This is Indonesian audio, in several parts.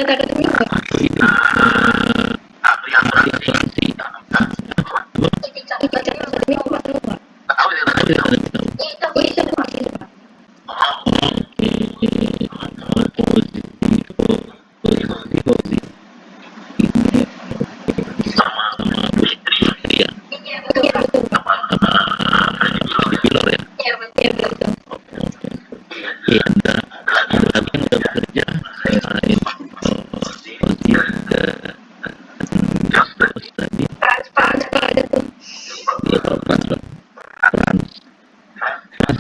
akademik nggak? Ini asuransi. Ikatan akademik apa tahu nggak? Tahu. Oh itu masih Pak. Posisi sama Bu Istri ya, Iya betul Pak. di Pilor ya. Iya betul. Iya, ada lagi yang udah bekerja selain posisi tadi Ada tuh. ya transfer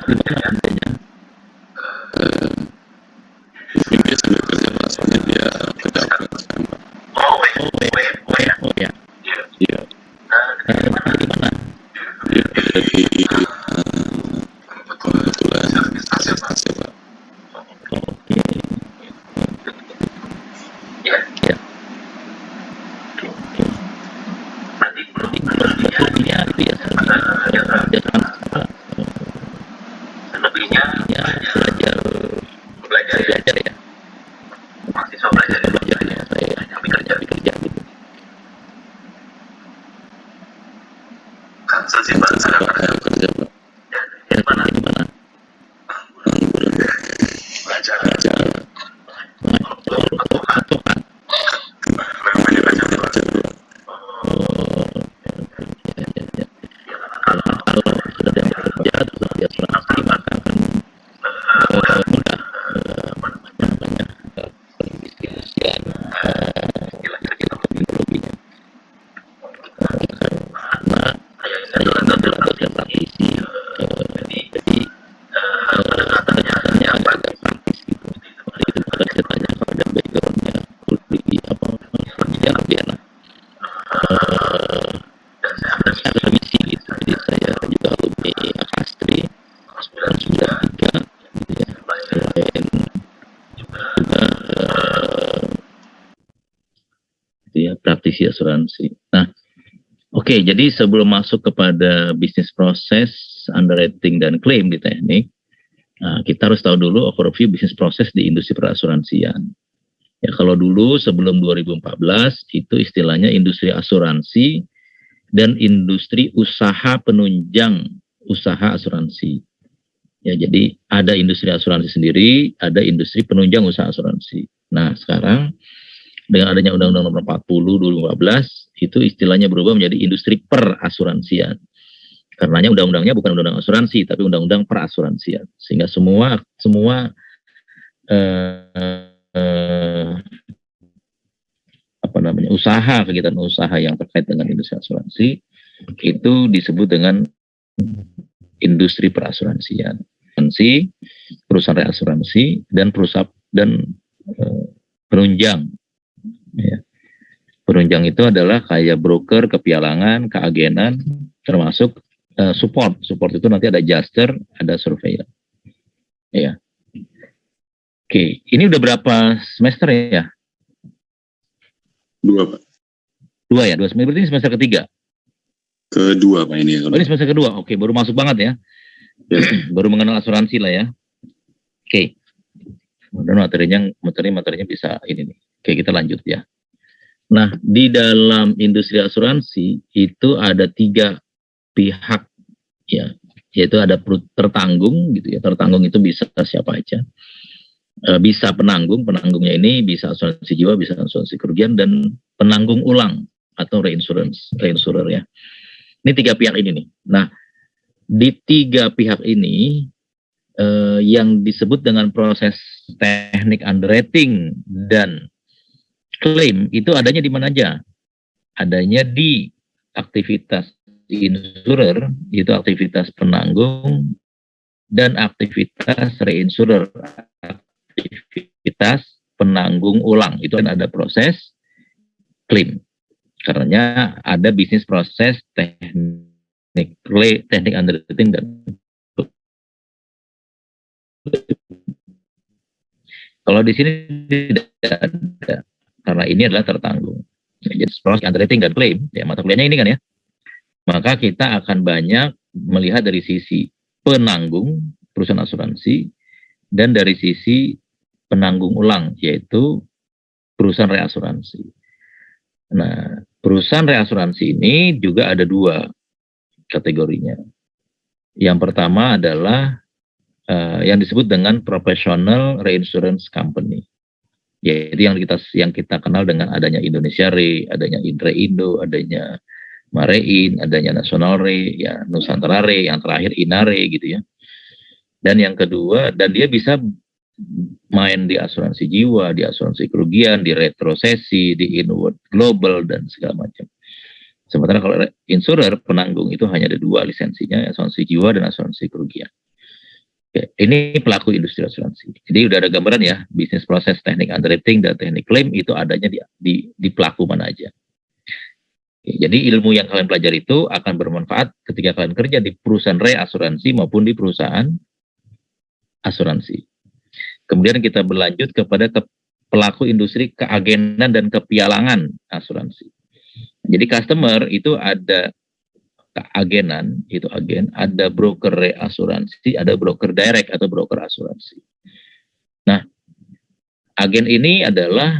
di mana adanya Dia sambil kerja rasanya dia pejabat kan. oh ya Iya, di mana dia kerja di kebetulan administrasi Pak. oke ya jadi lebihnya itu ya kerja transfer lebihnya belajar ya mahasiswa belajar ya saya kerja gitu Saya kerja Pak. ya di mana Pengangguran Pak. Belajar. patokan Namanya belajar Pak. kalau sudah ada yang bekerja terus dia asuransi maka akan mudah namanya pendistribusian teknologinya karena saya adalah dosen praktisi jadi pendekatannya agak praktis gitu waktu itu bukan saya tanya pada backgroundnya di apa pekerjaan dia dan saya akademisi gitu jadi saya juga alumni Akastri tahun 93 gitu ya selain juga itu ya praktisi asuransi. Nah, oke, jadi sebelum masuk kepada bisnis proses, underwriting dan claim di teknik, kita harus tahu dulu overview bisnis proses di industri perasuransian. Ya, kalau dulu sebelum 2014 itu istilahnya industri asuransi dan industri usaha penunjang usaha asuransi. Ya, jadi ada industri asuransi sendiri, ada industri penunjang usaha asuransi. Nah, sekarang dengan adanya Undang-Undang Nomor 40 2015 itu istilahnya berubah menjadi industri perasuransian. Karenanya undang-undangnya bukan undang-undang asuransi tapi undang-undang perasuransian. Sehingga semua apa namanya usaha kegiatan usaha yang terkait dengan industri asuransi itu disebut dengan industri perasuransian. Asuransi, perusahaan reasuransi dan perusahaan dan penunjang. Ya. Penunjang itu adalah kayak broker, kepialangan, keagenan, termasuk support. Support itu nanti ada adjuster, ada surveyor. Ya. Oke, ini udah berapa semester ya? 2 Pak. 2 ya, 2 semester. Berarti ini semester ketiga. Kedua Pak ini. Oh, ini semester kedua. Oke, baru masuk banget ya. Baru mengenal asuransi lah ya. Oke. Dan materinya bisa ini nih. Oke, kita lanjut ya. Nah, di dalam industri asuransi itu ada 3 pihak ya, yaitu ada tertanggung gitu ya. Tertanggung itu bisa siapa aja. Bisa penanggungnya ini bisa asuransi jiwa, bisa asuransi kerugian dan penanggung ulang atau reinsurer ya. Ini 3 pihak ini nih. Nah, di 3 pihak ini yang disebut dengan proses teknik underwriting dan claim itu adanya di mana aja? Adanya di aktivitas insurer, itu aktivitas penanggung, dan aktivitas reinsurer, aktivitas penanggung ulang. Itu kan ada proses claim. Karena ada bisnis proses teknik underwriting dan kalau di sini tidak ada, karena ini adalah tertanggung. Jadi proses underwriting dan claim, ya mata kuliahnya ini kan ya. Maka kita akan banyak melihat dari sisi penanggung perusahaan asuransi dan dari sisi penanggung ulang, yaitu perusahaan reasuransi. Nah, perusahaan reasuransi ini juga ada dua kategorinya. Yang pertama adalah yang disebut dengan professional reinsurance company. Yaitu yang kita kenal dengan adanya Indonesia Re, adanya Indre Indo, adanya Marein, adanya National Re, ya Nusantara Re, yang terakhir Inare gitu ya. Dan yang kedua, dan dia bisa main di asuransi jiwa, di asuransi kerugian, di retrosesi, di inward global dan segala macam. Sementara kalau insurer penanggung itu hanya ada dua lisensinya, asuransi jiwa dan asuransi kerugian. Oke, ini pelaku industri asuransi. Jadi udah ada gambaran ya, bisnis proses, teknik underwriting dan teknik claim itu adanya di pelaku mana aja. Oke, jadi ilmu yang kalian pelajari itu akan bermanfaat ketika kalian kerja di perusahaan reasuransi maupun di perusahaan asuransi. Kemudian kita berlanjut kepada pelaku industri keagenan dan kepialangan asuransi. Jadi customer itu ada agenan, itu agen, ada broker reasuransi, ada broker direct atau broker asuransi. Nah, agen ini adalah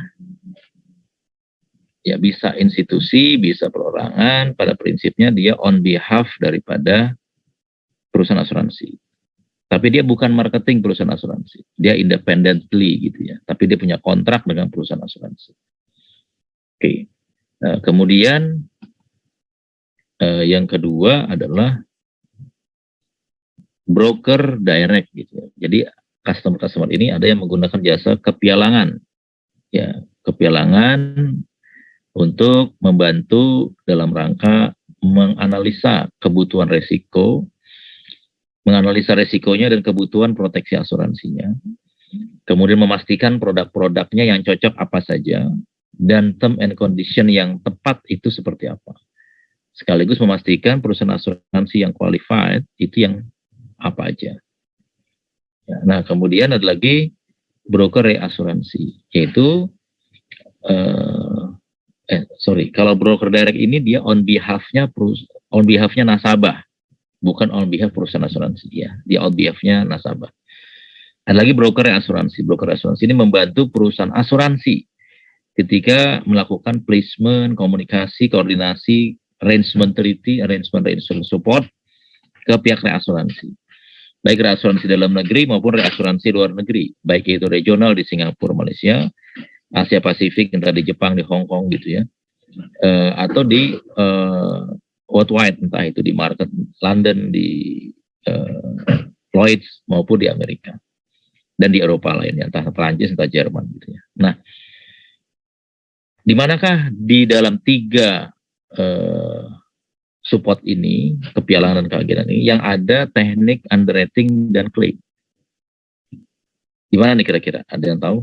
ya bisa institusi, bisa perorangan, pada prinsipnya dia on behalf daripada perusahaan asuransi. Tapi dia bukan marketing perusahaan asuransi. Dia independently gitu ya, tapi dia punya kontrak dengan perusahaan asuransi. Oke. Nah, kemudian yang kedua adalah broker direct gitu. Jadi customer ini ada yang menggunakan jasa kepialangan, ya kepialangan untuk membantu dalam rangka menganalisa kebutuhan resiko, menganalisa resikonya dan kebutuhan proteksi asuransinya, kemudian memastikan produk-produknya yang cocok apa saja dan term and condition yang tepat itu seperti apa. Sekaligus memastikan perusahaan asuransi yang qualified itu yang apa aja. Ya, nah, kemudian ada lagi broker reasuransi, yaitu kalau broker direct ini dia on behalf-nya nasabah, bukan on behalf perusahaan asuransi dia on behalf-nya nasabah. Ada lagi broker reasuransi. Broker reasuransi ini membantu perusahaan asuransi ketika melakukan placement, komunikasi, koordinasi, arrangement treaty, arrangement reinsurance support ke pihak reasuransi. Baik reasuransi dalam negeri maupun reasuransi luar negeri. Baik itu regional di Singapura, Malaysia, Asia Pasifik, entah di Jepang, di Hong Kong gitu ya. Atau di worldwide, entah itu di market London, di Lloyd's maupun di Amerika. Dan di Eropa lainnya, entah Perancis, entah Jerman gitu ya. Nah, di manakah di dalam tiga support ini, kepialangan dan keagenan ini, yang ada teknik underwriting dan claim? Di mana nih kira-kira? Ada yang tahu?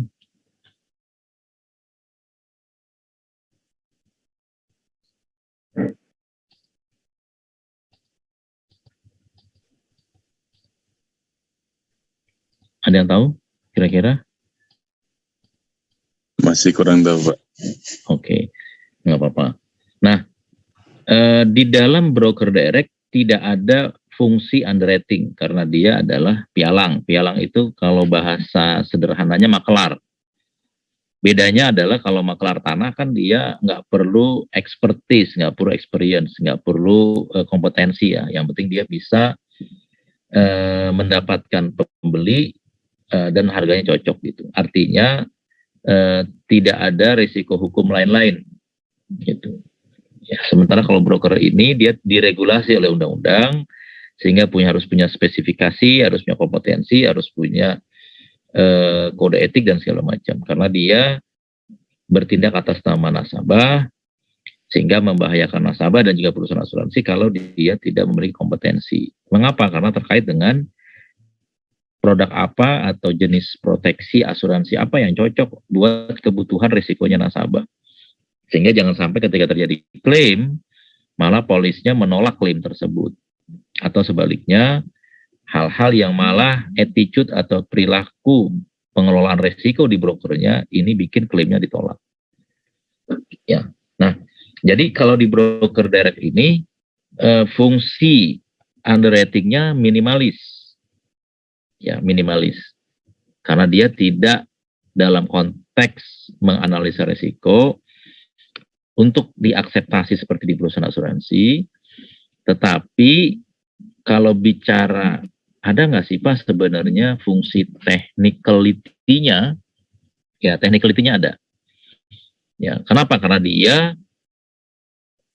Ada yang tahu kira-kira? Masih kurang tahu, Pak. Oke, nggak apa-apa. Nah, di dalam broker direct tidak ada fungsi underwriting karena dia adalah pialang. Pialang itu kalau bahasa sederhananya makelar. Bedanya adalah kalau makelar tanah kan dia nggak perlu expertise, nggak perlu experience, nggak perlu kompetensi ya. Yang penting dia bisa mendapatkan pembeli dan harganya cocok gitu. Artinya tidak ada risiko hukum lain-lain gitu. Ya, sementara kalau broker ini dia diregulasi oleh undang-undang sehingga harus punya spesifikasi, harus punya kompetensi, harus punya kode etik dan segala macam karena dia bertindak atas nama nasabah sehingga membahayakan nasabah dan juga perusahaan asuransi kalau dia tidak memiliki kompetensi. Mengapa? Karena terkait dengan produk apa atau jenis proteksi asuransi apa yang cocok buat kebutuhan risikonya nasabah. Sehingga jangan sampai ketika terjadi klaim, malah polisnya menolak klaim tersebut. Atau sebaliknya, hal-hal yang malah attitude atau perilaku pengelolaan risiko di brokernya, ini bikin klaimnya ditolak. Ya. Nah, jadi kalau di broker direct ini, fungsi underwriting-nya minimalis. Ya, minimalis. Karena dia tidak dalam konteks menganalisa resiko untuk diakseptasi seperti di perusahaan asuransi. Tetapi kalau bicara ada nggak sih Pak sebenarnya fungsi technicality-nya? Ya, technicality-nya ada. Ya, kenapa? Karena dia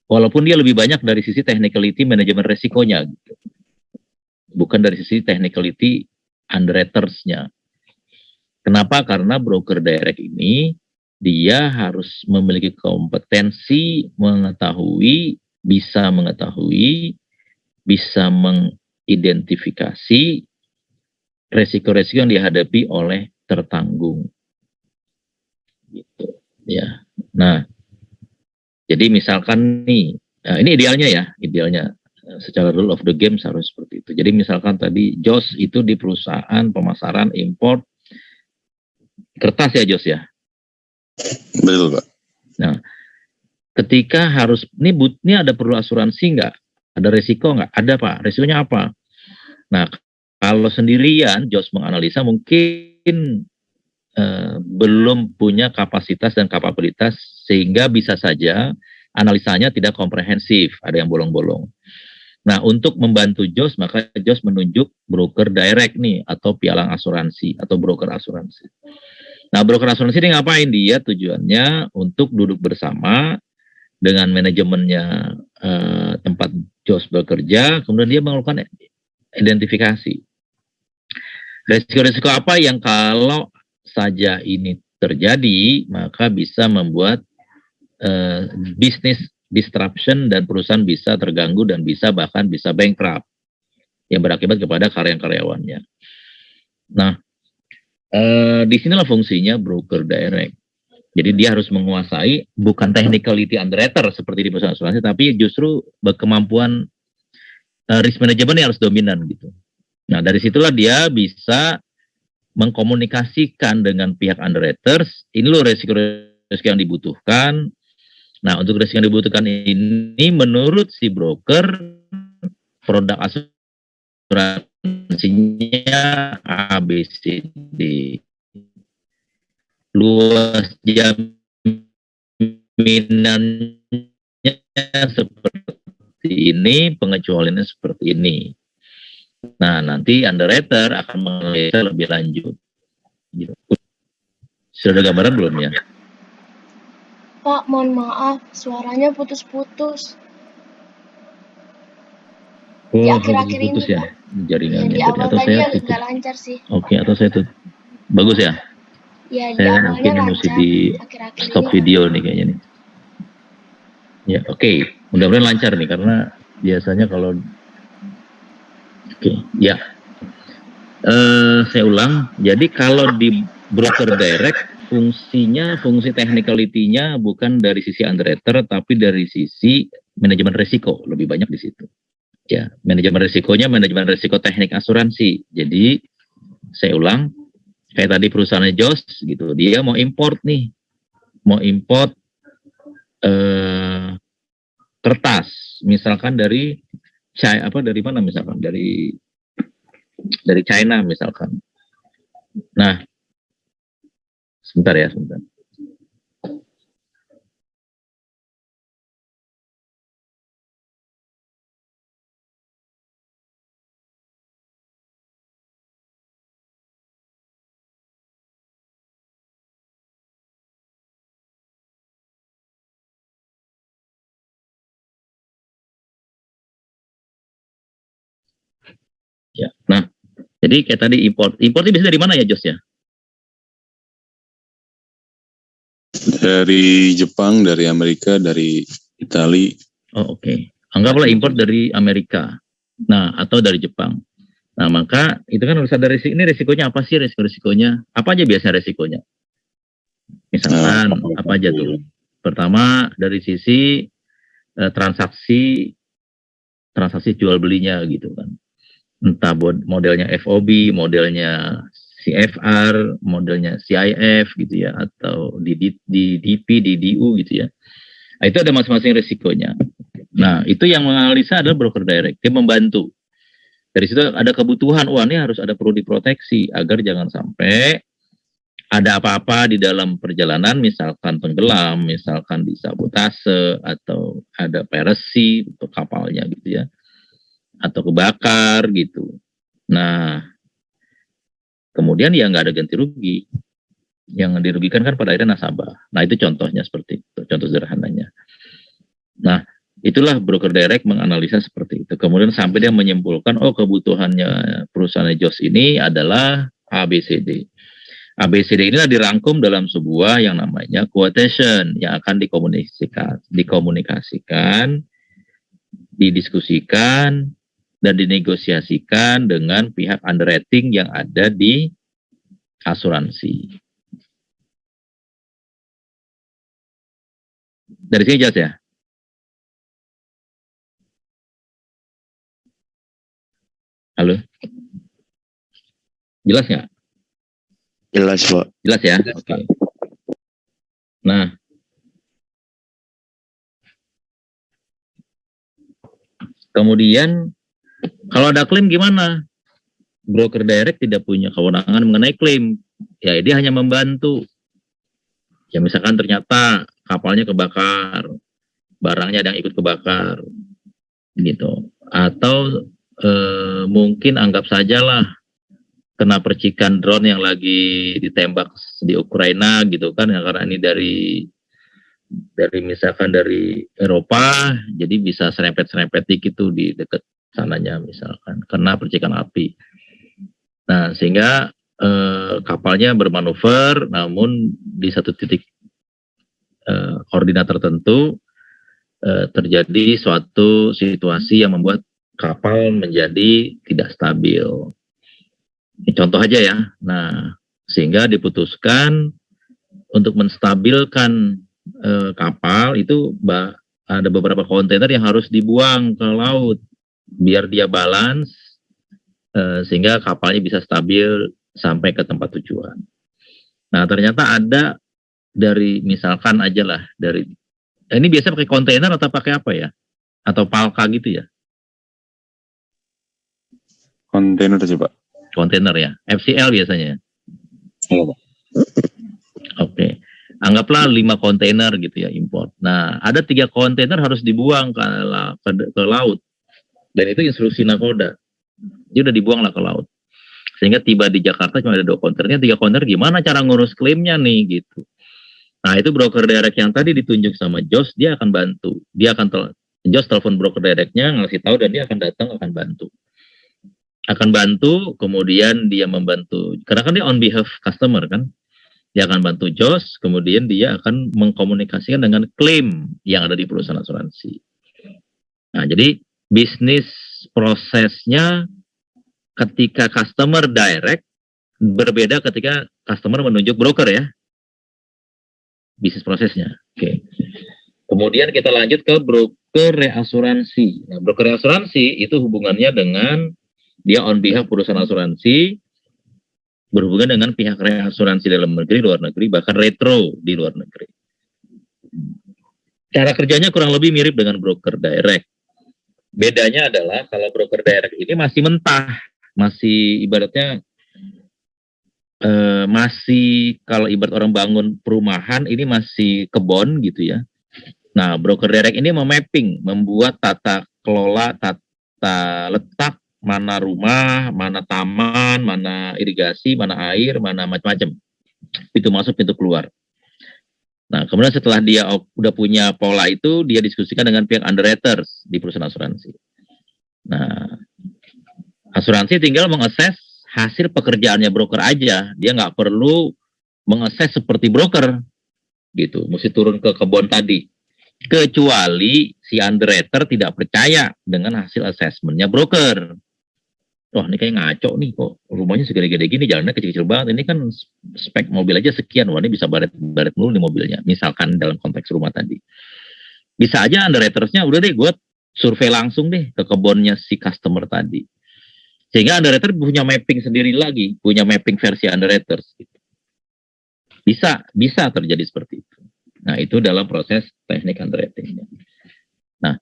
walaupun dia lebih banyak dari sisi technicality manajemen resikonya gitu. Bukan dari sisi technicality underwriters-nya. Kenapa? Karena broker direct ini dia harus memiliki kompetensi bisa mengetahui, bisa mengidentifikasi resiko-resiko yang dihadapi oleh tertanggung. Gitu, ya. Nah, jadi misalkan nih, ini idealnya secara rule of the game harus seperti itu. Jadi misalkan tadi Jos itu di perusahaan pemasaran import kertas ya Jos ya. Betul Pak. Nah, ketika ini ada perlu asuransi nggak? Ada resiko nggak? Ada Pak. Resikonya apa? Nah, kalau sendirian Jos menganalisa mungkin belum punya kapasitas dan kapabilitas sehingga bisa saja analisanya tidak komprehensif, ada yang bolong-bolong. Nah, untuk membantu Jos, maka Jos menunjuk broker direct nih, atau pialang asuransi, atau broker asuransi. Nah, broker asuransi ini ngapain? Dia tujuannya untuk duduk bersama dengan manajemennya tempat Jos bekerja, kemudian dia melakukan identifikasi. Resiko-resiko apa yang kalau saja ini terjadi, maka bisa membuat bisnis disruption dan perusahaan bisa terganggu dan bahkan bisa bankrupt yang berakibat kepada karyawan-karyawannya. Nah, disinilah fungsinya broker direct. Jadi dia harus menguasai bukan technicality underwriter seperti di perusahaan asuransi, tapi justru berkemampuan risk management yang harus dominan gitu. Nah, dari situlah dia bisa mengkomunikasikan dengan pihak underwriters, ini loh resiko-resiko yang dibutuhkan. Nah, untuk resiko yang dibutuhkan ini menurut si broker, produk asuransinya ABCD. Luas jaminannya seperti ini, pengecualiannya seperti ini. Nah, nanti underwriter akan menganalisa lebih lanjut. Sudah ada gambaran belum ya? Pak, mohon maaf, suaranya putus-putus. Di akhir-akhir ini, putus ya jaringannya. Di awal atau tadi saya agak lancar sih. Oke, atau saya tutup. Bagus ya? Ya, di Saya awalnya mungkin mesti lancar. di Akhir-akhir stop ini video nih kayaknya nih. Ya, oke. Mudah-mudahan lancar nih karena biasanya kalau ya. Saya ulang. Jadi kalau di broker direct fungsi technicality-nya bukan dari sisi underwriter tapi dari sisi manajemen risiko, lebih banyak di situ. Ya, manajemen risikonya manajemen risiko teknik asuransi. Jadi saya ulang, kayak tadi perusahaannya Jos gitu, dia mau import kertas, misalkan dari mana misalkan dari China misalkan. Nah, sebentar. Ya, nah, jadi kayak tadi importnya bisa dari mana ya Jos ya? Dari Jepang, dari Amerika, dari Italia. Oh, oke. Anggaplah import dari Amerika. Nah, atau dari Jepang. Nah, maka itu kan harus ada ini resikonya apa sih resikonya? Apa aja biasa resikonya? Misalkan apa aja tuh? Pertama dari sisi transaksi jual belinya gitu kan. Entah modelnya FOB, modelnya CFR, modelnya CIF gitu ya, atau di DP, di DU gitu ya. Nah, itu ada masing-masing resikonya. Nah, itu yang menganalisa adalah broker direct. Dia membantu. Dari situ ada kebutuhan, ini harus ada perlu diproteksi agar jangan sampai ada apa-apa di dalam perjalanan, misalkan tenggelam, misalkan disabotase, atau ada piracy untuk kapalnya gitu ya, atau kebakar gitu. Nah, kemudian ya nggak ada ganti rugi. Yang dirugikan kan pada akhirnya nasabah. Nah, itu contohnya seperti itu, contoh sederhananya. Nah, itulah broker direct menganalisa seperti itu. Kemudian sampai dia menyimpulkan, oh kebutuhannya perusahaan JOS ini adalah ABCD. ABCD inilah dirangkum dalam sebuah yang namanya quotation yang akan dikomunikasikan, didiskusikan, dan dinegosiasikan dengan pihak underwriting yang ada di asuransi. Dari sini jelas ya? Halo? Jelas nggak? Jelas, Pak. Jelas ya? Oke. Nah, kemudian kalau ada klaim gimana? Broker direct tidak punya kewenangan mengenai klaim. Ya, dia hanya membantu. Ya, misalkan ternyata kapalnya kebakar, barangnya ada yang ikut kebakar, gitu. Atau mungkin anggap sajalah kena percikan drone yang lagi ditembak di Ukraina gitu kan, ya, karena ini dari misalkan dari Eropa, jadi bisa serempet-serempet dikit tuh di dekat sananya misalkan, kena percikan api. Nah, sehingga kapalnya bermanuver, namun di satu titik koordinat tertentu terjadi suatu situasi yang membuat kapal menjadi tidak stabil. Ini contoh aja ya. Nah, sehingga diputuskan untuk menstabilkan kapal itu ada beberapa kontainer yang harus dibuang ke laut biar dia balance sehingga kapalnya bisa stabil sampai ke tempat tujuan. Nah, ternyata ada dari misalkan aja lah dari ini biasa pakai kontainer atau pakai apa ya? Atau palka gitu ya? Kontainer aja, Pak. Kontainer ya. FCL biasanya. Iya, Pak. Oke. Anggaplah 5 kontainer gitu ya import. Nah, ada 3 kontainer harus dibuang ke laut. Dan itu instruksi nakoda. Dia udah dibuang lah ke laut. Sehingga tiba di Jakarta cuma ada 2 kontainernya, 3 kontainer gimana cara ngurus klaimnya nih gitu. Nah, itu broker direct yang tadi ditunjuk sama Jos, dia akan bantu. Dia akan Jos telepon broker directnya, ngasih tahu dan dia akan datang, akan bantu. Akan bantu, kemudian dia membantu. Karena kan dia on behalf customer kan. Dia akan bantu Jos, kemudian dia akan mengkomunikasikan dengan klaim yang ada di perusahaan asuransi. Nah, jadi bisnis prosesnya ketika customer direct berbeda ketika customer menunjuk broker ya. Bisnis prosesnya. Oke. Kemudian kita lanjut ke broker reasuransi. Nah, broker reasuransi itu hubungannya dengan dia on behalf perusahaan asuransi berhubungan dengan pihak reasuransi dalam negeri, luar negeri, bahkan retro di luar negeri. Cara kerjanya kurang lebih mirip dengan broker direct. Bedanya adalah kalau broker direct ini masih mentah, masih ibaratnya masih kalau ibarat orang bangun perumahan ini masih kebon gitu ya. Nah, broker direct ini memapping, membuat tata kelola, tata letak, mana rumah, mana taman, mana irigasi, mana air, mana macam-macam. Pintu masuk, pintu keluar. Nah, kemudian setelah dia udah punya pola itu, dia diskusikan dengan pihak underwriters di perusahaan asuransi. Nah, asuransi tinggal mengakses hasil pekerjaannya broker aja. Dia nggak perlu mengakses seperti broker. Gitu, mesti turun ke kebun tadi. Kecuali si underwriter tidak percaya dengan hasil assessmentnya broker. Wah, ini kayak ngaco nih kok. Rumahnya segede-gede gini, jalannya kecil-kecil banget. Ini kan spek mobil aja sekian. Wah, ini bisa baret mulu nih mobilnya. Misalkan dalam konteks rumah tadi. Bisa aja underwritersnya, udah deh gue survei langsung deh ke kebunnya si customer tadi. Sehingga underwriter punya mapping sendiri lagi. Punya mapping versi underwriters. Bisa terjadi seperti itu. Nah, itu dalam proses teknik underwriting. Nah,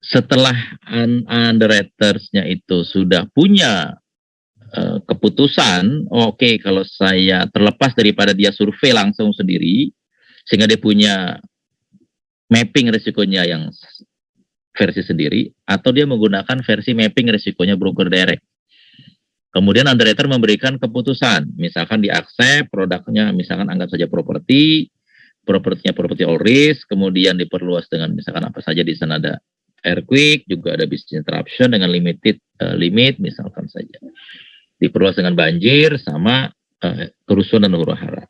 setelah underwriters-nya itu sudah punya keputusan, oke, kalau saya terlepas daripada dia survei langsung sendiri, sehingga dia punya mapping risikonya yang versi sendiri, atau dia menggunakan versi mapping risikonya broker direct. Kemudian underwriter memberikan keputusan, misalkan di-accept produknya, misalkan anggap saja propertinya property all risk, kemudian diperluas dengan misalkan apa saja di sana ada earthquake, juga ada business interruption dengan limited limit misalkan saja. Diperluas dengan banjir sama kerusuhan dan huru-hara.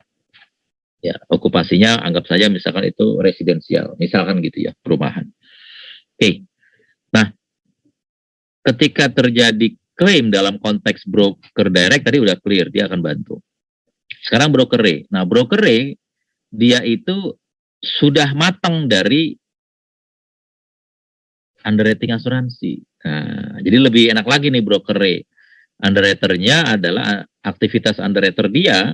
Ya, okupasinya anggap saja misalkan itu residensial, misalkan gitu ya, perumahan. Oke. Nah, ketika terjadi klaim dalam konteks broker direct tadi udah clear, dia akan bantu. Sekarang broker re. Nah, broker re dia itu sudah matang dari underwriting asuransi. Nah, jadi lebih enak lagi nih broker re. Underwriternya adalah aktivitas underwriter dia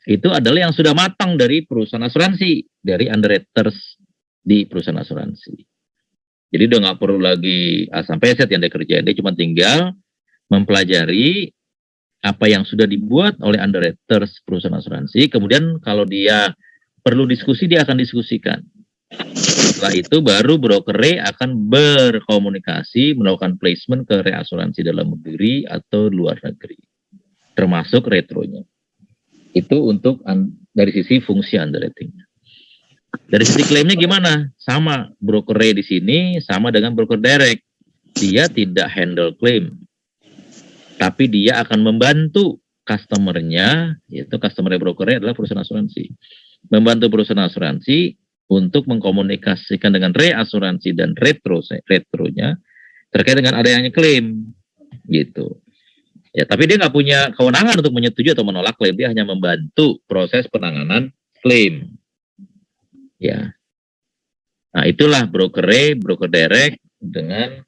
itu adalah yang sudah matang dari perusahaan asuransi, dari underwriters di perusahaan asuransi. Jadi udah nggak perlu lagi A sampai Z yang dia kerjain, dia cuma tinggal mempelajari apa yang sudah dibuat oleh underwriters perusahaan asuransi, kemudian kalau dia perlu diskusi, dia akan diskusikan. Setelah itu baru broker re akan berkomunikasi, melakukan placement ke reasuransi dalam negeri atau luar negeri, termasuk retronya. Itu untuk dari sisi fungsi underwriting. Dari sisi klaimnya gimana? Sama, broker re di sini sama dengan broker direct. Dia tidak handle claim, tapi dia akan membantu customer-nya, yaitu customer broker re adalah perusahaan asuransi. Membantu perusahaan asuransi untuk mengkomunikasikan dengan reasuransi dan retronya terkait dengan adanya klaim, gitu. Ya, tapi dia nggak punya kewenangan untuk menyetujui atau menolak klaim, dia hanya membantu proses penanganan klaim. Ya, nah itulah broker re, broker direct dengan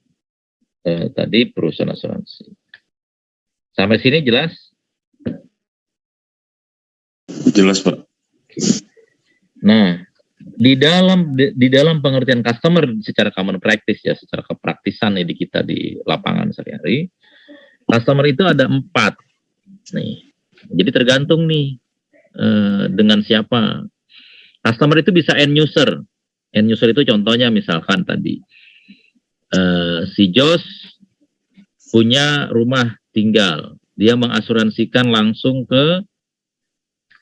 tadi perusahaan asuransi. Sampai sini jelas? Jelas, Pak. Nah, di dalam pengertian customer secara common practice ya, secara kepraktisan di kita di lapangan sehari-hari, customer itu ada 4 nih. Jadi tergantung nih dengan siapa. Customer itu bisa end user. End user itu contohnya misalkan tadi si Jos punya rumah tinggal, dia mengasuransikan langsung ke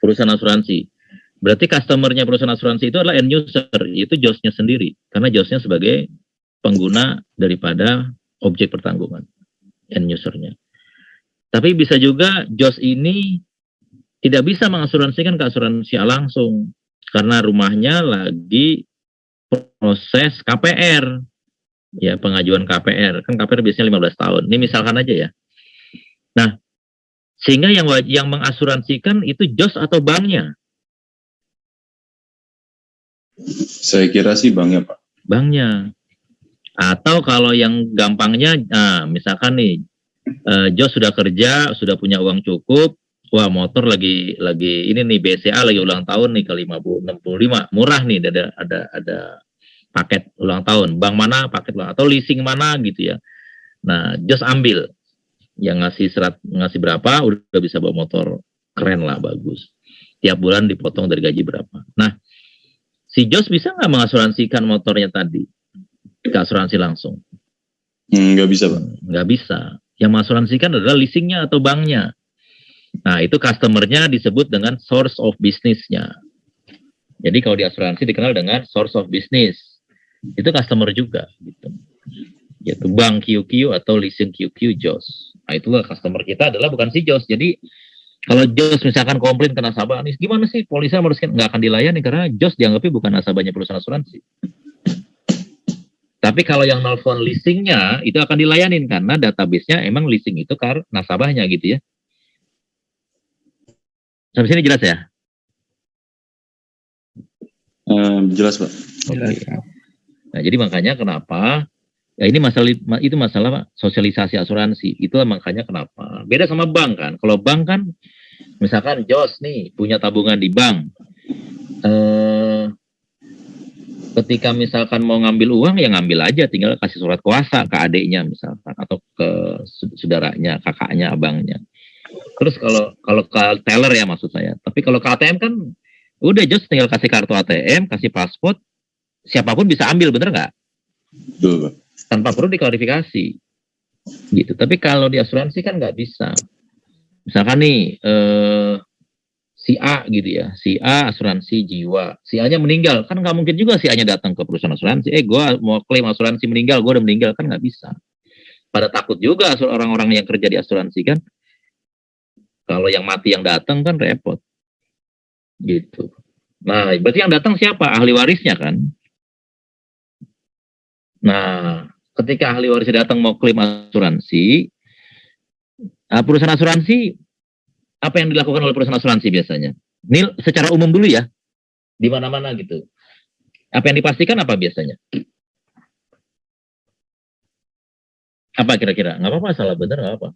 perusahaan asuransi. Berarti customernya perusahaan asuransi itu adalah end user, yaitu Josnya sendiri, karena Josnya sebagai pengguna daripada objek pertanggungan, end usernya. Tapi bisa juga Jos ini tidak bisa mengasuransikan ke asuransi langsung, karena rumahnya lagi proses KPR, ya pengajuan KPR, kan KPR biasanya 15 tahun. Ini misalkan aja ya. Nah, sehingga yang mengasuransikan itu Jos atau banknya? Saya kira sih banknya, Pak. Banknya. Atau kalau yang gampangnya, nah, misalkan nih, Jos sudah kerja, sudah punya uang cukup, wah motor lagi ini nih BCA lagi ulang tahun nih ke 65, murah nih, ada paket ulang tahun, bank mana paket ulang, atau leasing mana gitu ya. Nah, Jos ambil, yang ngasih berapa, udah bisa bawa motor keren lah, bagus. Tiap bulan dipotong dari gaji berapa. Nah, si Jos bisa nggak mengasuransikan motornya tadi ke asuransi langsung? Nggak bisa, Pak. Nggak bisa. Yang mengasuransikan adalah leasingnya atau banknya. Nah, itu customer-nya disebut dengan source of business-nya. Jadi kalau di asuransi dikenal dengan source of business. Itu customer juga, gitu. Yaitu bank QQ atau leasing QQ Jos. Nah, itulah customer kita adalah bukan si Jos. Jadi kalau Jos misalkan komplain ke nasabah, nih gimana sih polisi harusnya nggak akan dilayani karena Jos dianggapnya bukan nasabahnya perusahaan asuransi. Tapi kalau yang nelfon leasingnya itu akan dilayanin karena database-nya emang leasing itu nasabahnya gitu ya. Sampai sini jelas ya? Jelas, Pak. Oke. Nah, jadi makanya kenapa ya ini masalah sosialisasi asuransi. Itulah makanya kenapa beda sama bank kan. Kalau bank kan misalkan Jos nih punya tabungan di bank. Ketika misalkan mau ngambil uang ya ngambil aja, tinggal kasih surat kuasa ke adiknya misalkan atau ke saudaranya, kakaknya, abangnya. Terus kalau ke teller ya maksud saya. Tapi kalau ke ATM kan udah just tinggal kasih kartu ATM, kasih paspor, siapapun bisa ambil, bener nggak? Betul, Pak. Tanpa perlu diklarifikasi. Gitu. Tapi kalau di asuransi kan nggak bisa. Misalkan nih si A gitu ya, si A asuransi jiwa, si A-nya meninggal, kan nggak mungkin juga si A-nya datang ke perusahaan asuransi, gue mau klaim asuransi meninggal, gue udah meninggal, kan nggak bisa. Pada takut juga orang-orang yang kerja di asuransi kan, kalau yang mati yang datang kan repot, gitu. Nah, berarti yang datang siapa? Ahli warisnya kan. Nah, ketika ahli warisnya datang mau klaim asuransi, perusahaan asuransi apa yang dilakukan oleh perusahaan asuransi biasanya? Ini secara umum dulu ya, di mana-mana gitu. Apa yang dipastikan apa biasanya? Apa kira-kira? Nggak apa-apa, salah benar nggak apa.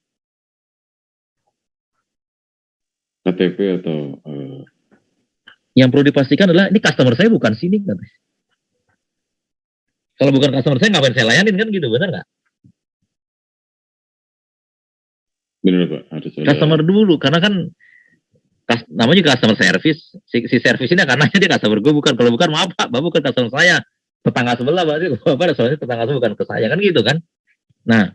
KTP atau Yang perlu dipastikan adalah ini customer saya bukan sini kan. Kalau bukan customer saya ngapain saya layanin kan gitu, benar nggak? benar Pak, harus ada Customer dulu, karena kan namanya juga customer service. Si service ini karena dia customer gue, bukan. Kalau bukan maaf Pak, Bapak bukan customer saya. Tetangga sebelah berarti Bapak asuransi tetangga sebelah, bukan ke saya kan gitu kan. Nah,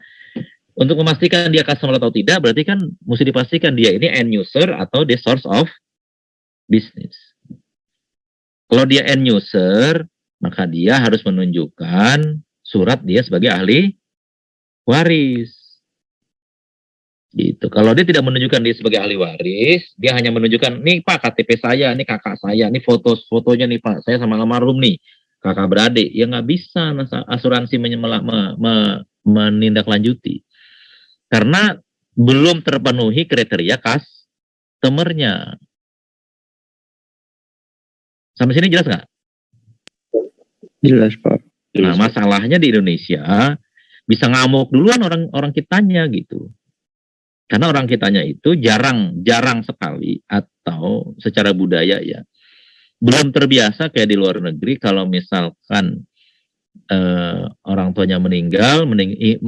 untuk memastikan dia customer atau tidak, berarti kan mesti dipastikan dia ini end user atau dia source of business. Kalau dia end user, maka dia harus menunjukkan surat dia sebagai ahli waris. Gitu. Kalau dia tidak menunjukkan dia sebagai ahli waris, dia hanya menunjukkan, nih Pak KTP saya, nih kakak saya, nih fotonya nih Pak, saya sama almarhum nih, kakak beradik, ya nggak bisa asuransi menindaklanjuti. Karena belum terpenuhi kriteria customer-nya. Sampai sini jelas nggak? Jelas, Pak. Nah, masalahnya di Indonesia bisa ngamuk duluan orang kitanya gitu. Karena orang kitanya itu jarang sekali atau secara budaya ya belum terbiasa kayak di luar negeri. Kalau misalkan orang tuanya meninggal,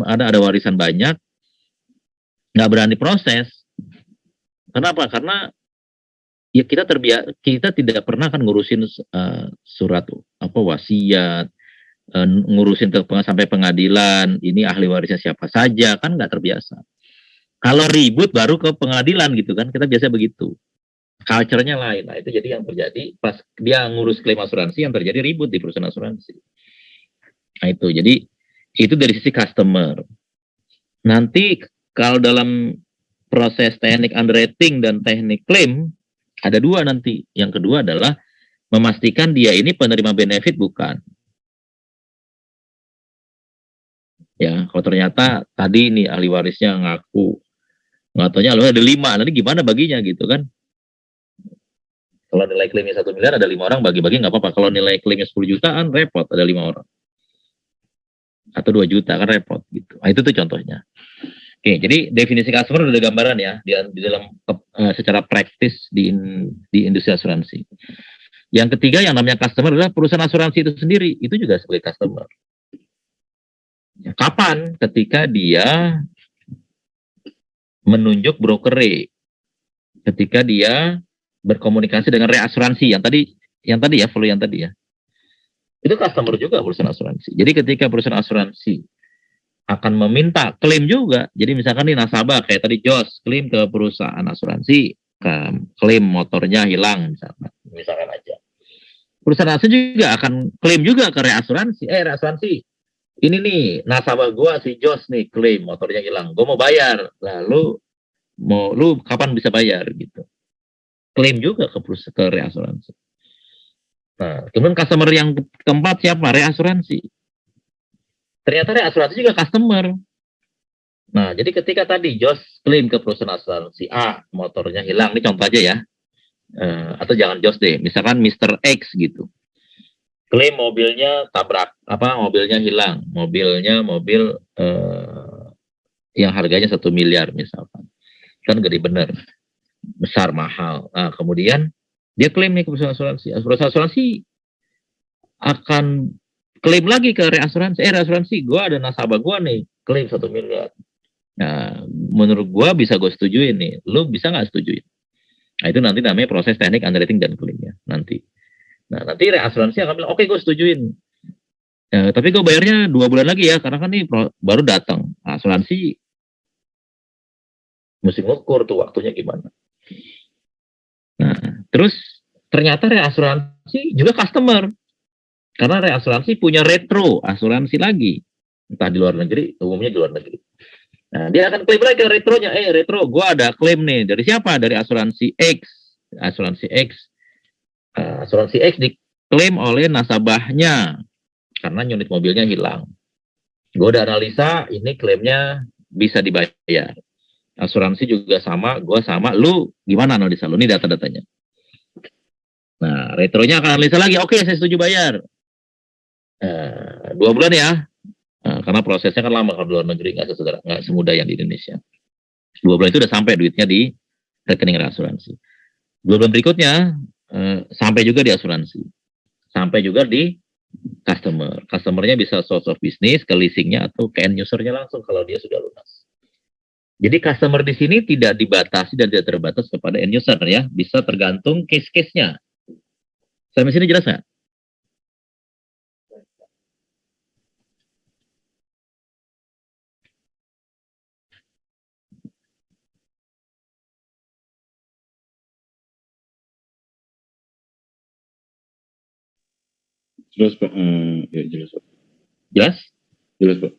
ada warisan banyak, nggak berani proses. Kenapa? Karena ya kita tidak pernah kan ngurusin surat wasiat, ngurusin sampai pengadilan, ini ahli warisnya siapa saja, kan nggak terbiasa. Kalau ribut baru ke pengadilan gitu kan, kita biasa begitu. Culture-nya lain. Nah, itu jadi yang terjadi pas dia ngurus klaim asuransi, yang terjadi ribut di perusahaan asuransi. Nah, itu. Jadi itu dari sisi customer. Nanti kalau dalam proses teknik underwriting dan teknik klaim ada dua nanti. Yang kedua adalah memastikan dia ini penerima benefit bukan. Ya, kalau ternyata tadi nih ahli warisnya ngaku, nggak taunya ada 5, nanti gimana baginya gitu kan? Kalau nilai klaimnya 1 miliar, ada 5 orang, bagi-bagi nggak apa-apa. Kalau nilai klaimnya 10 jutaan, repot, ada 5 orang. Atau 2 juta, kan repot gitu. Nah, itu tuh contohnya. Oke, jadi definisi customer udah ada gambaran ya, di dalam secara praktis di industri asuransi. Yang ketiga, yang namanya customer adalah perusahaan asuransi itu sendiri, itu juga sebagai customer. Kapan? Ketika dia menunjuk broker, ketika dia berkomunikasi dengan reasuransi yang tadi ya, follow yang tadi ya, itu customer juga perusahaan asuransi. Jadi ketika perusahaan asuransi akan meminta klaim juga, jadi misalkan nih nasabah kayak tadi Jos klaim ke perusahaan asuransi, klaim motornya hilang misalkan aja, perusahaan asuransi juga akan klaim juga ke reasuransi. Reasuransi, ini nih nasabah gua si Jos nih klaim motornya hilang, gua mau bayar, lalu lu kapan bisa bayar gitu, klaim juga ke reasuransi. Nah, kemudian customer yang keempat siapa? Reasuransi. Ternyata reasuransi juga customer. Nah, jadi ketika tadi Jos klaim ke perusahaan asuransi A, motornya hilang, ini contoh aja ya, atau jangan Jos deh, misalkan Mr. X gitu, klaim mobilnya tabrak, mobilnya hilang, mobil yang harganya 1 miliar misalkan, kan gede bener, besar mahal. Nah, kemudian dia klaim nih ke perusahaan asuransi. Perusahaan asuransi akan klaim lagi ke reasuransi. Reasuransi, gue ada nasabah gue nih klaim 1 miliar. Nah, menurut gua bisa gue setujuin nih. Lu bisa nggak setujuin? Nah, itu nanti namanya proses teknik underwriting dan claimnya nanti. Nah, nanti reasuransi akan bilang, oke, gue setujuin. Tapi gue bayarnya 2 bulan lagi ya, karena kan ini baru datang. Asuransi mesti ngukur tuh waktunya gimana. Nah, terus ternyata reasuransi juga customer. Karena reasuransi punya retro asuransi lagi. Entah di luar negeri, umumnya di luar negeri. Nah, dia akan klaim lagi ke retronya. Retro, gue ada klaim nih. Dari siapa? Dari asuransi X. Asuransi X. Asuransi X diklaim oleh nasabahnya. Karena unit mobilnya hilang. Gue udah analisa, ini klaimnya bisa dibayar. Asuransi juga sama, gue sama. Lu gimana analisa lu? Ini data-datanya. Nah, retronya akan analisa lagi. Oke, saya setuju bayar. 2 bulan ya. Karena prosesnya kan lama kalau di luar negeri, nggak semudah yang di Indonesia. 2 bulan itu udah sampai duitnya di rekening asuransi. 2 bulan berikutnya sampai juga di asuransi, sampai juga di customer. Customernya bisa source of business ke leasingnya atau ke end usernya langsung kalau dia sudah lunas. Jadi customer di sini tidak dibatasi dan tidak terbatas kepada end user ya, bisa tergantung case-case-nya. Sampai sini jelas nggak? Jelas Pak. Ya jelas Pak. Jelas? Jelas Pak.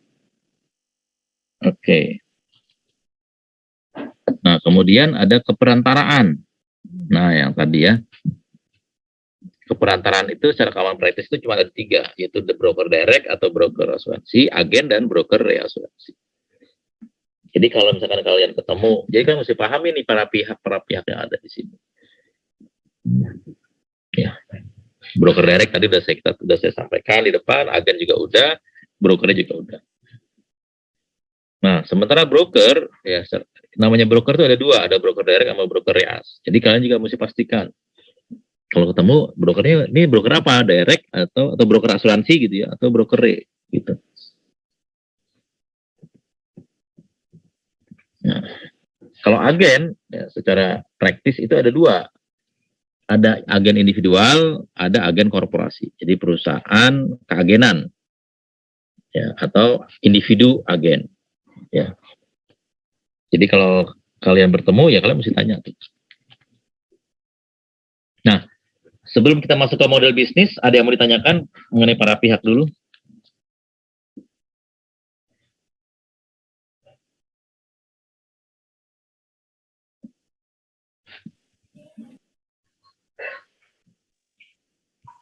Oke. Nah, kemudian ada keperantaraan. Nah, yang tadi ya. Keperantaraan itu secara common practice itu cuma ada 3, yaitu the broker direct atau broker asuransi, agen, dan broker reasuransi. Jadi kalau misalkan kalian ketemu, jadi kan mesti paham ini para pihak yang ada di sini. Ya, broker direct tadi sudah saya sampaikan di depan, agen juga udah, brokernya juga udah. Nah, sementara broker, ya namanya broker itu ada 2, ada broker direct sama broker reas. Jadi kalian juga mesti pastikan kalau ketemu brokernya ini broker apa, direct atau broker asuransi gitu ya, atau broker re gitu. Nah, kalau agen ya, secara praktis itu ada 2, ada agen individual, ada agen korporasi. Jadi perusahaan keagenan ya, atau individu agen ya. Jadi kalau kalian bertemu ya kalian mesti tanya tuh. Nah, sebelum kita masuk ke model bisnis, ada yang mau ditanyakan mengenai para pihak dulu?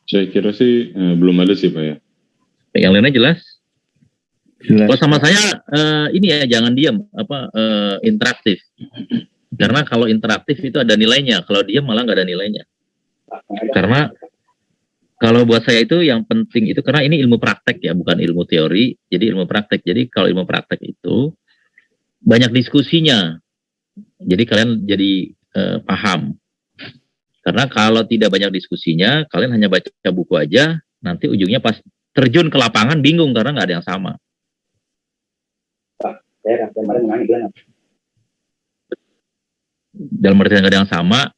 Saya kira sih belum ada sih Pak ya. Yang lainnya jelas? Jelas. Oh, sama saya ini ya, jangan diam, interaktif. Karena kalau interaktif itu ada nilainya, kalau diam malah nggak ada nilainya. Karena kalau buat saya itu yang penting itu karena ini ilmu praktek ya, bukan ilmu teori, jadi ilmu praktek. Jadi kalau ilmu praktek itu banyak diskusinya. Jadi kalian jadi paham. Karena kalau tidak banyak diskusinya, kalian hanya baca buku aja, nanti ujungnya pas terjun ke lapangan bingung karena nggak ada yang sama. Saya kemarin menangis bilang Dalam artian nggak ada yang sama,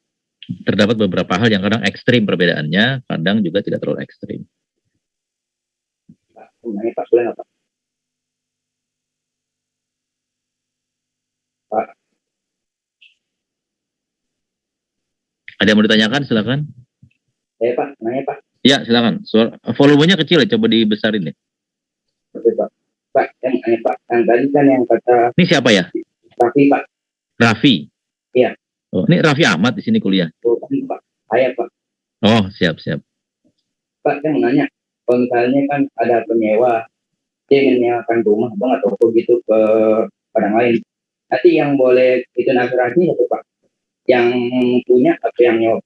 terdapat beberapa hal yang kadang ekstrim perbedaannya, kadang juga tidak terlalu ekstrim. Pak, menangis Pak, boleh nggak Pak? Pak. Ada yang mau ditanyakan? Silakan. Pak, nanya Pak. Ya, silakan. Volumenya kecil ya, coba dibesarin ya. Oke Pak. Pak, yang nanya Pak, yang tadi kan yang kata Ini siapa ya? Raffi Pak. Raffi. Iya. Oh, ini Raffi Ahmad di sini kuliah. Bukan Pak, saya Pak. Oh, siap. Pak, saya mau nanya, kalau misalnya kan ada penyewa, dia menyewakan rumah bang atau begitu ke orang lain, nanti yang boleh itu asuransi itu Pak, yang punya atau yang nyewa?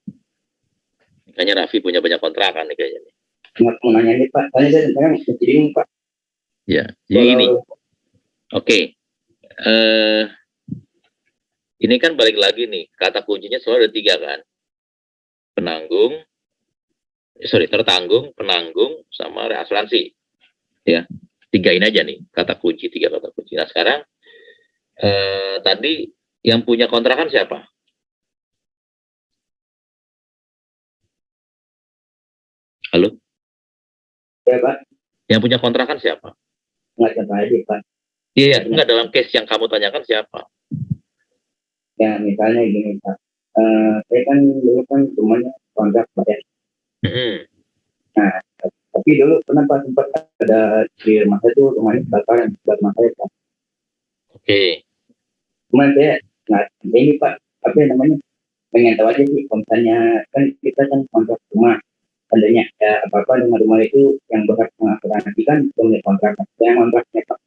Kayaknya Raffi punya banyak kontrakan nih kayaknya. Nggak mau nanya nih Pak, tanya saya masih bingung Pak. Ya, jadi ini. Oke. Ini kan balik lagi nih, kata kuncinya selalu ada 3 kan. Tertanggung, penanggung, sama reasuransi. Ya, 3 ini aja nih, 3 kata kunci. Nah sekarang tadi yang punya kontrakan siapa? Halo? Ya Pak, Yang punya kontrakan siapa? nggak coba aja Pak. Iya, enggak, dalam case yang kamu tanyakan siapa? Ya misalnya gini Pak, saya kan dulu kan rumahnya kontrak Pak ya. Mm-mm. Nah, tapi dulu pernah Pak sempat ada di rumah saya tuh rumahnya kebakaran buat rumah saya Pak. Oke. Cuman saya nggak ini Pak, apa yang namanya, pengen tahu aja sih, kalau misalnya kan kita kan kontrak rumah, tandanya ya apa-apa dengan rumah itu yang berhak mengasuransi kan pemilik kontrak, yang kontraknya Pak.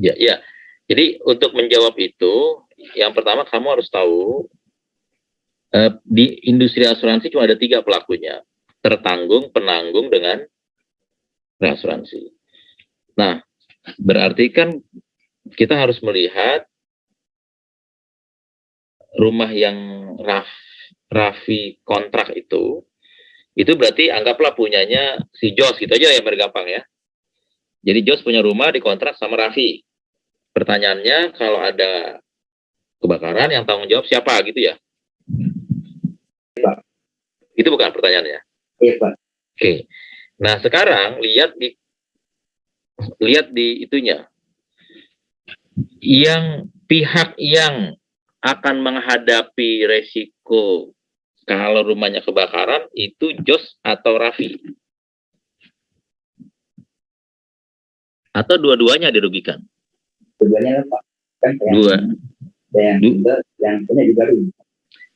Ya, ya. Jadi untuk menjawab itu, yang pertama kamu harus tahu di industri asuransi cuma ada 3 pelakunya: tertanggung, penanggung, dengan reasuransi. Nah, berarti kan kita harus melihat rumah yang Raffi kontrak itu berarti anggaplah punyanya si Jos, gitu aja ya, biar gampang ya. Jadi Jos punya rumah dikontrak sama Raffi. Pertanyaannya, kalau ada kebakaran yang tanggung jawab siapa, gitu ya? Pak. Itu bukan pertanyaannya. Iya Pak. Oke. Nah, sekarang lihat di itunya. Yang pihak yang akan menghadapi resiko kalau rumahnya kebakaran itu Jos atau Raffi? Atau dua-duanya dirugikan? Tujuannya lah Pak. Kan Dua. yang punya juga rugi.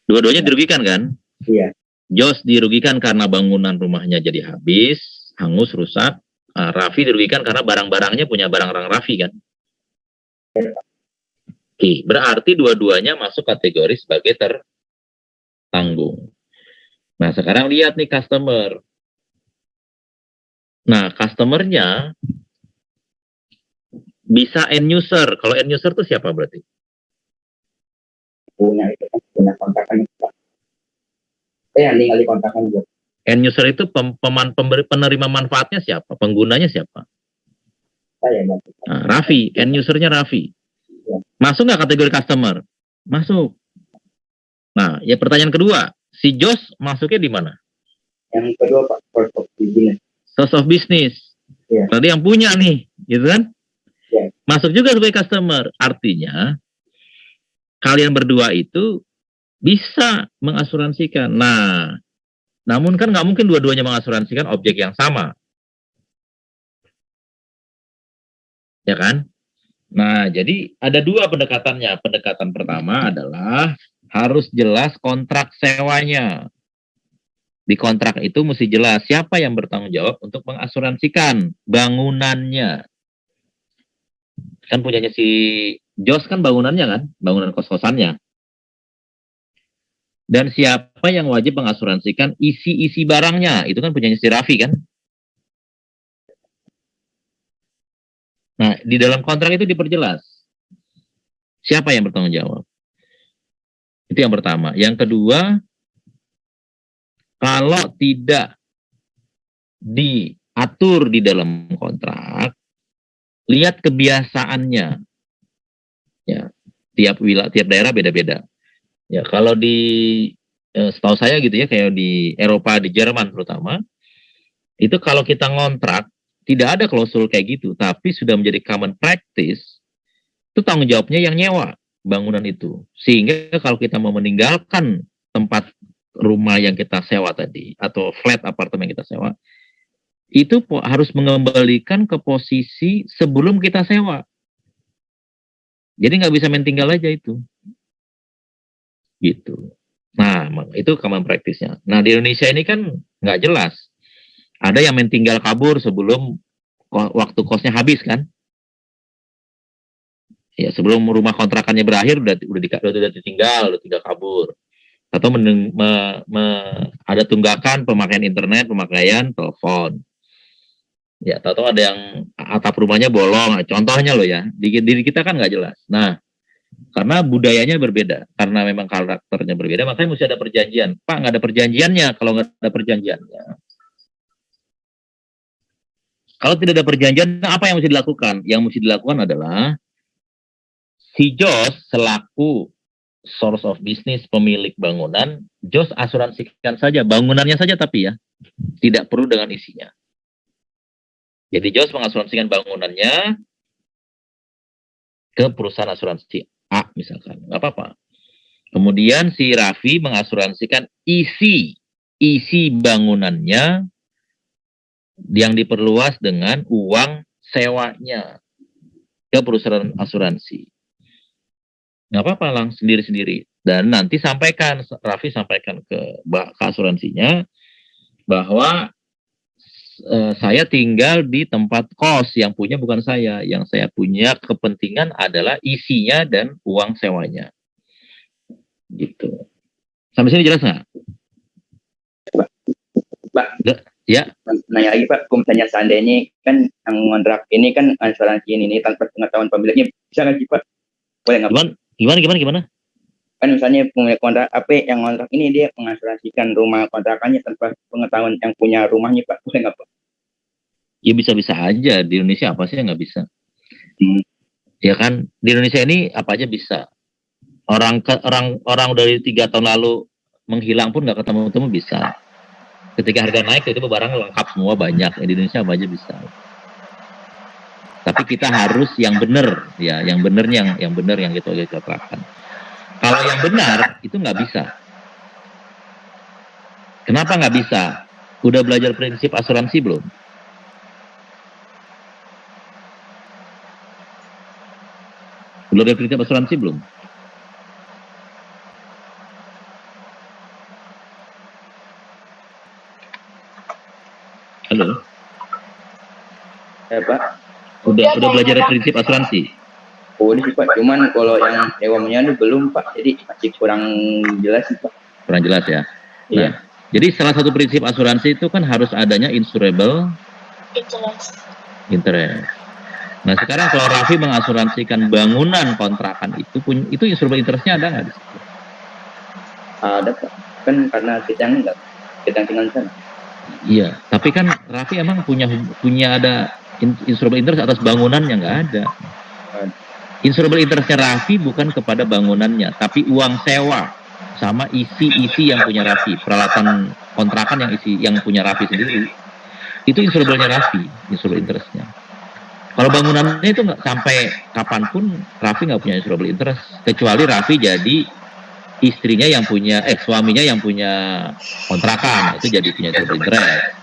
Dua-duanya dirugikan kan? Iya. Jos dirugikan karena bangunan rumahnya jadi habis, hangus, rusak. Raffi dirugikan karena barang-barangnya punya barang-barang Raffi kan? Oke, berarti dua-duanya masuk kategori sebagai tertanggung. Nah, sekarang lihat nih customer. Nah, customernya bisa end user. Kalau end user itu siapa berarti? Punya itu kan, punya kontrakan itu Pak. Yang tinggal di kontrakan juga. End user itu penerima manfaatnya siapa? Penggunanya siapa? Saya Pak. Nah, Raffi, end usernya Raffi. Masuk nggak kategori customer? Masuk. Nah, ya pertanyaan kedua, si Jos masuknya di mana? Yang kedua Pak, source of business. Source of business. Iya. Tadi yang punya nih, gitu kan? Iya. Masuk juga sebagai customer. Artinya, kalian berdua itu bisa mengasuransikan. Nah, namun kan nggak mungkin dua-duanya mengasuransikan objek yang sama. Ya kan? Nah, jadi ada 2 pendekatannya. Pendekatan pertama adalah harus jelas kontrak sewanya. Di kontrak itu mesti jelas siapa yang bertanggung jawab untuk mengasuransikan bangunannya. Kan punyanya si Jos kan bangunannya kan, bangunan kos-kosannya. Dan siapa yang wajib mengasuransikan isi-isi barangnya, itu kan punyanya si Raffi kan. Nah, di dalam kontrak itu diperjelas siapa yang bertanggung jawab. Itu yang pertama. Yang kedua, kalau tidak diatur di dalam kontrak, lihat kebiasaannya. Ya, tiap daerah beda-beda. Ya, kalau di setahu saya gitu ya, kayak di Eropa, di Jerman terutama, itu kalau kita ngontrak tidak ada klausul kayak gitu, tapi sudah menjadi common practice, itu tanggung jawabnya yang nyewa bangunan itu. Sehingga kalau kita mau meninggalkan tempat rumah yang kita sewa tadi, atau flat apartemen yang kita sewa, itu harus mengembalikan ke posisi sebelum kita sewa. Jadi nggak bisa main tinggal aja itu. Gitu. Nah, itu common practice-nya. Nah, di Indonesia ini kan nggak jelas. Ada yang main tinggal kabur sebelum waktu kosnya habis kan? Ya, sebelum rumah kontrakannya berakhir udah tinggal kabur. Atau ada tunggakan pemakaian internet, pemakaian telepon. Ya, tahu ada yang atap rumahnya bolong. Contohnya loh ya, di diri kita kan nggak jelas. Nah, karena budayanya berbeda, karena memang karakternya berbeda, makanya mesti ada perjanjian. Pak, nggak ada perjanjiannya. Kalau nggak ada perjanjiannya, kalau tidak ada perjanjian, apa yang mesti dilakukan? Yang mesti dilakukan adalah si Jos selaku source of business pemilik bangunan, Jos asuransikan saja bangunannya saja tapi ya, tidak perlu dengan isinya. Jadi Jos mengasuransikan bangunannya ke perusahaan asuransi A misalkan, nggak apa-apa. Kemudian si Raffi mengasuransikan isi bangunannya yang diperluas dengan uang sewanya ke perusahaan asuransi. Nggak apa-apa, langsung sendiri-sendiri. Dan nanti Raffi sampaikan ke asuransinya bahwa saya tinggal di tempat kos, yang punya bukan saya. Yang saya punya kepentingan adalah isinya dan uang sewanya. Gitu. Sampai sini jelas nggak? Pak. Ya. Nanya lagi Pak, kalau misalnya seandainya kan yang ngontrak ini kan asuransi ini tanpa pengetahuan pemiliknya, bisa nggak sih Pak? Boleh nggak Pak? Gimana? Kan misalnya pemilik kontrak yang ngontrak ini dia mengasuransikan rumah kontrakannya tanpa pengetahuan yang punya rumahnya Pak, boleh nggak Pak? Ya bisa-bisa aja. Di Indonesia apa sih yang nggak bisa? Ya kan, di Indonesia ini apa aja bisa. Orang dari 3 tahun lalu menghilang pun nggak ketemu bisa. Ketika harga naik itu barang lengkap semua, banyak. Di Indonesia apa aja bisa. Tapi kita harus yang benar, ya, yang benar yang kita terapkan. Kalau yang benar itu nggak bisa. Kenapa nggak bisa? Udah belajar prinsip asuransi belum? Belajar prinsip asuransi belum? Halo? Ya Pak. Udah belajar prinsip asuransi? Udah sih Pak, cuman kalau yang sewa menyandu belum Pak, jadi masih kurang jelas sih Pak. Kurang jelas ya? Nah, jadi salah satu prinsip asuransi itu kan harus adanya insurable interest. Nah, sekarang kalau Raffi mengasuransikan bangunan kontrakan itu insurable interestnya ada nggak di situ? Ada Pak, kan karena kita tinggal sana. Iya, tapi kan Raffi emang punya ada insurable interest atas bangunannya, nggak ada. Insurable interestnya Raffi bukan kepada bangunannya, tapi uang sewa sama isi yang punya Raffi, peralatan kontrakan yang punya Raffi sendiri. Itu insurable-nya Raffi, insurable interestnya. Kalau bangunannya itu nggak, sampai kapanpun Raffi nggak punya insurable interest, kecuali Raffi jadi istrinya yang punya, suaminya yang punya kontrakan, itu jadi punya insurable interest.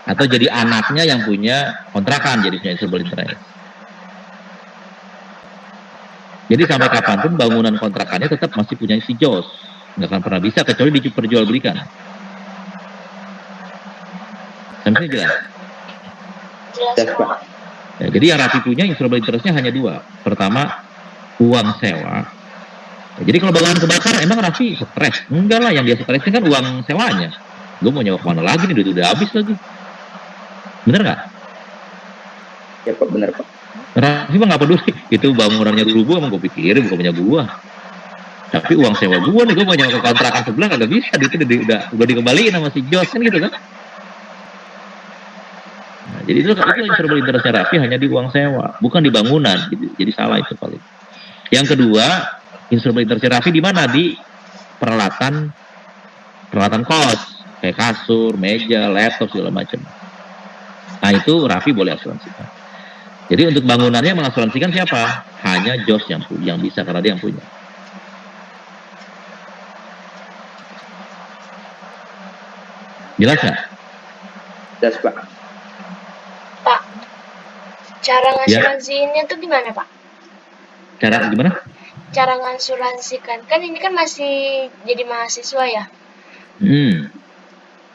Atau jadi anaknya yang punya kontrakan, jadi punya insurable interest. Jadi sampai kapanpun bangunan kontrakannya tetap masih punya si Jos. Nggak akan pernah bisa, kecuali diperjualbelikan. Sampai jelas? Jelas Pak. Ya, jadi yang Raffi punya insurable interestnya hanya 2. Pertama, uang sewa. Ya, jadi kalau bangunan kebakar, emang Raffi stres? Enggak lah, yang dia stresnya kan uang sewanya. Gue mau nyewa kemana lagi nih, duit udah habis lagi. Bener nggak? Ya Pak, bener Pak. Raffi mah nggak peduli, itu bangunannya rubuh emang gue pikirin bukan punya gue. Tapi uang sewa gue nih, gue mau nyewa ke kontrakan sebelah kagak bisa, itu udah dikembaliin sama si Jos kan gitu kan. Nah, jadi itu insurable interestnya Raffi hanya di uang sewa, bukan di bangunan. Jadi salah itu paling. Yang kedua, insurable interestnya Raffi di mana? Di peralatan kos, kayak kasur, meja, laptop segala macam. Nah itu Raffi boleh asuransikan. Jadi untuk bangunannya mengasuransikan siapa? Hanya Jos yang bisa, karena dia yang punya. Jelas nggak? Jelas Pak. Pak, cara ngasuransiinnya tuh gimana Pak? Cara gimana? Cara ngasuransikan, kan ini kan masih jadi mahasiswa ya.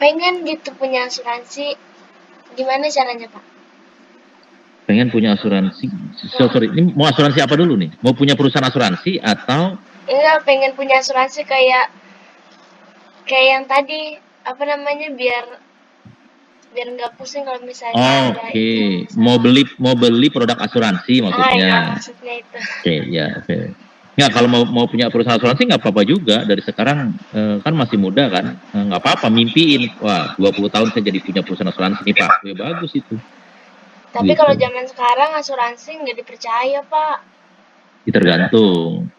Pengen gitu punya asuransi, gimana caranya Pak? Pengen punya asuransi? Sorry, ini mau asuransi apa dulu nih? Mau punya perusahaan asuransi atau? Enggak, pengen punya asuransi kayak yang tadi, apa namanya, biar nggak pusing kalau misalnya Oke. Mau beli produk asuransi maksudnya. Ya, maksudnya itu. Oke. Nggak, kalau mau punya perusahaan asuransi nggak apa-apa juga. Dari sekarang kan masih muda kan, nggak apa-apa, mimpiin. Wah, 20 tahun saya jadi punya perusahaan asuransi nih Pak. Ya, bagus itu. Tapi gitu. Kalau zaman sekarang asuransi nggak dipercaya Pak. Tergantung.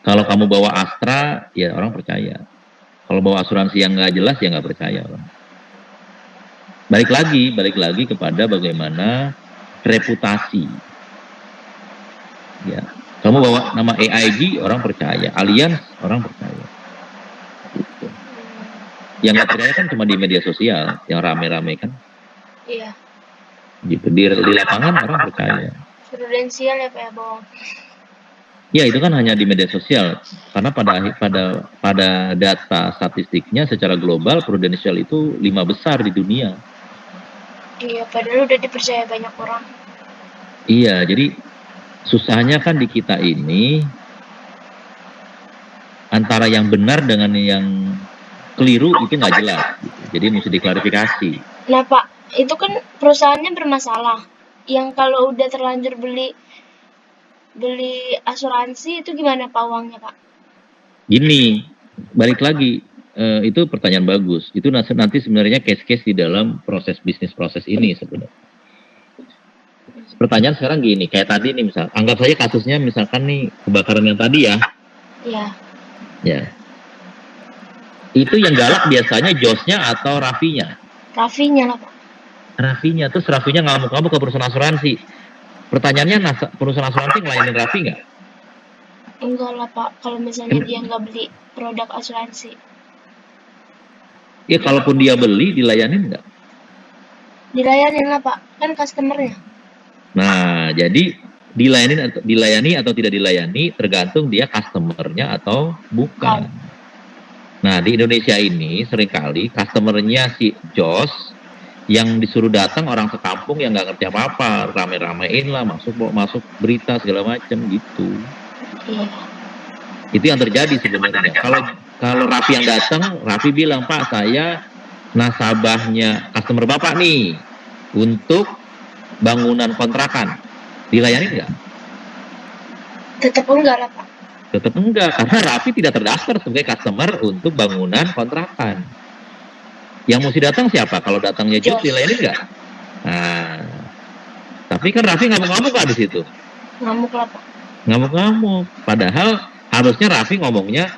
Kalau kamu bawa Astra, ya orang percaya. Kalau bawa asuransi yang nggak jelas, ya nggak percaya orang. Balik lagi kepada bagaimana reputasi. Ya, kamu bawa nama AIG, orang percaya. Allianz, orang percaya. Gitu. Yang nggak percaya kan cuma di media sosial, yang rame-rame kan. Iya. Gitu. Di lapangan orang percaya. Prudensial ya Pak ya, bohong. Ya itu kan hanya di media sosial, karena pada data statistiknya secara global Prudential itu 5 besar di dunia. Iya, padahal udah dipercaya banyak orang. Iya, jadi susahnya kan di kita ini antara yang benar dengan yang keliru itu nggak jelas. Gitu. Jadi mesti diklarifikasi. Nah Pak, itu kan perusahaannya bermasalah. Yang kalau udah terlanjur beli asuransi itu gimana Pak uangnya Pak? Gini, balik lagi, itu pertanyaan bagus. Itu nanti sebenarnya case-case di dalam proses bisnis proses ini sebenarnya. Pertanyaan sekarang gini, kayak tadi nih misal, anggap saja kasusnya misalkan nih kebakaran yang tadi ya. Iya. Ya. Itu yang galak biasanya Josnya atau Raffinya? Raffinya lah Pak. Raffinya, terus Raffinya ngamuk-ngamuk ke perusahaan asuransi. Pertanyaannya, perusahaan asuransi ngelayanin Raffi nggak? Enggak lah Pak, kalau misalnya dia nggak beli produk asuransi. Ya kalaupun dia beli, dilayanin nggak? Dilayanin lah Pak, kan customernya. Nah, jadi dilayani atau tidak dilayani tergantung dia customernya atau bukan. Nah, di Indonesia ini seringkali customernya si Jos yang disuruh datang orang sekampung yang nggak ngerti apa-apa, rame-ramein lah, masuk berita segala macam gitu. Iya. Itu yang terjadi sebenarnya. Kalau Raffi yang datang, Raffi bilang, Pak, saya nasabahnya customer Bapak nih untuk bangunan kontrakan. Dilayani nggak? Tetap enggak lah Pak. Tetap enggak, karena Raffi tidak terdaftar sebagai customer untuk bangunan kontrakan. Yang mesti datang siapa? Kalau datangnya Jos, dilayani nggak? Nah, tapi kan Raffi ngamuk-ngamuk Pak di situ. Ngamuk lah Pak. Ngamuk-ngamuk. Padahal harusnya Raffi ngomongnya,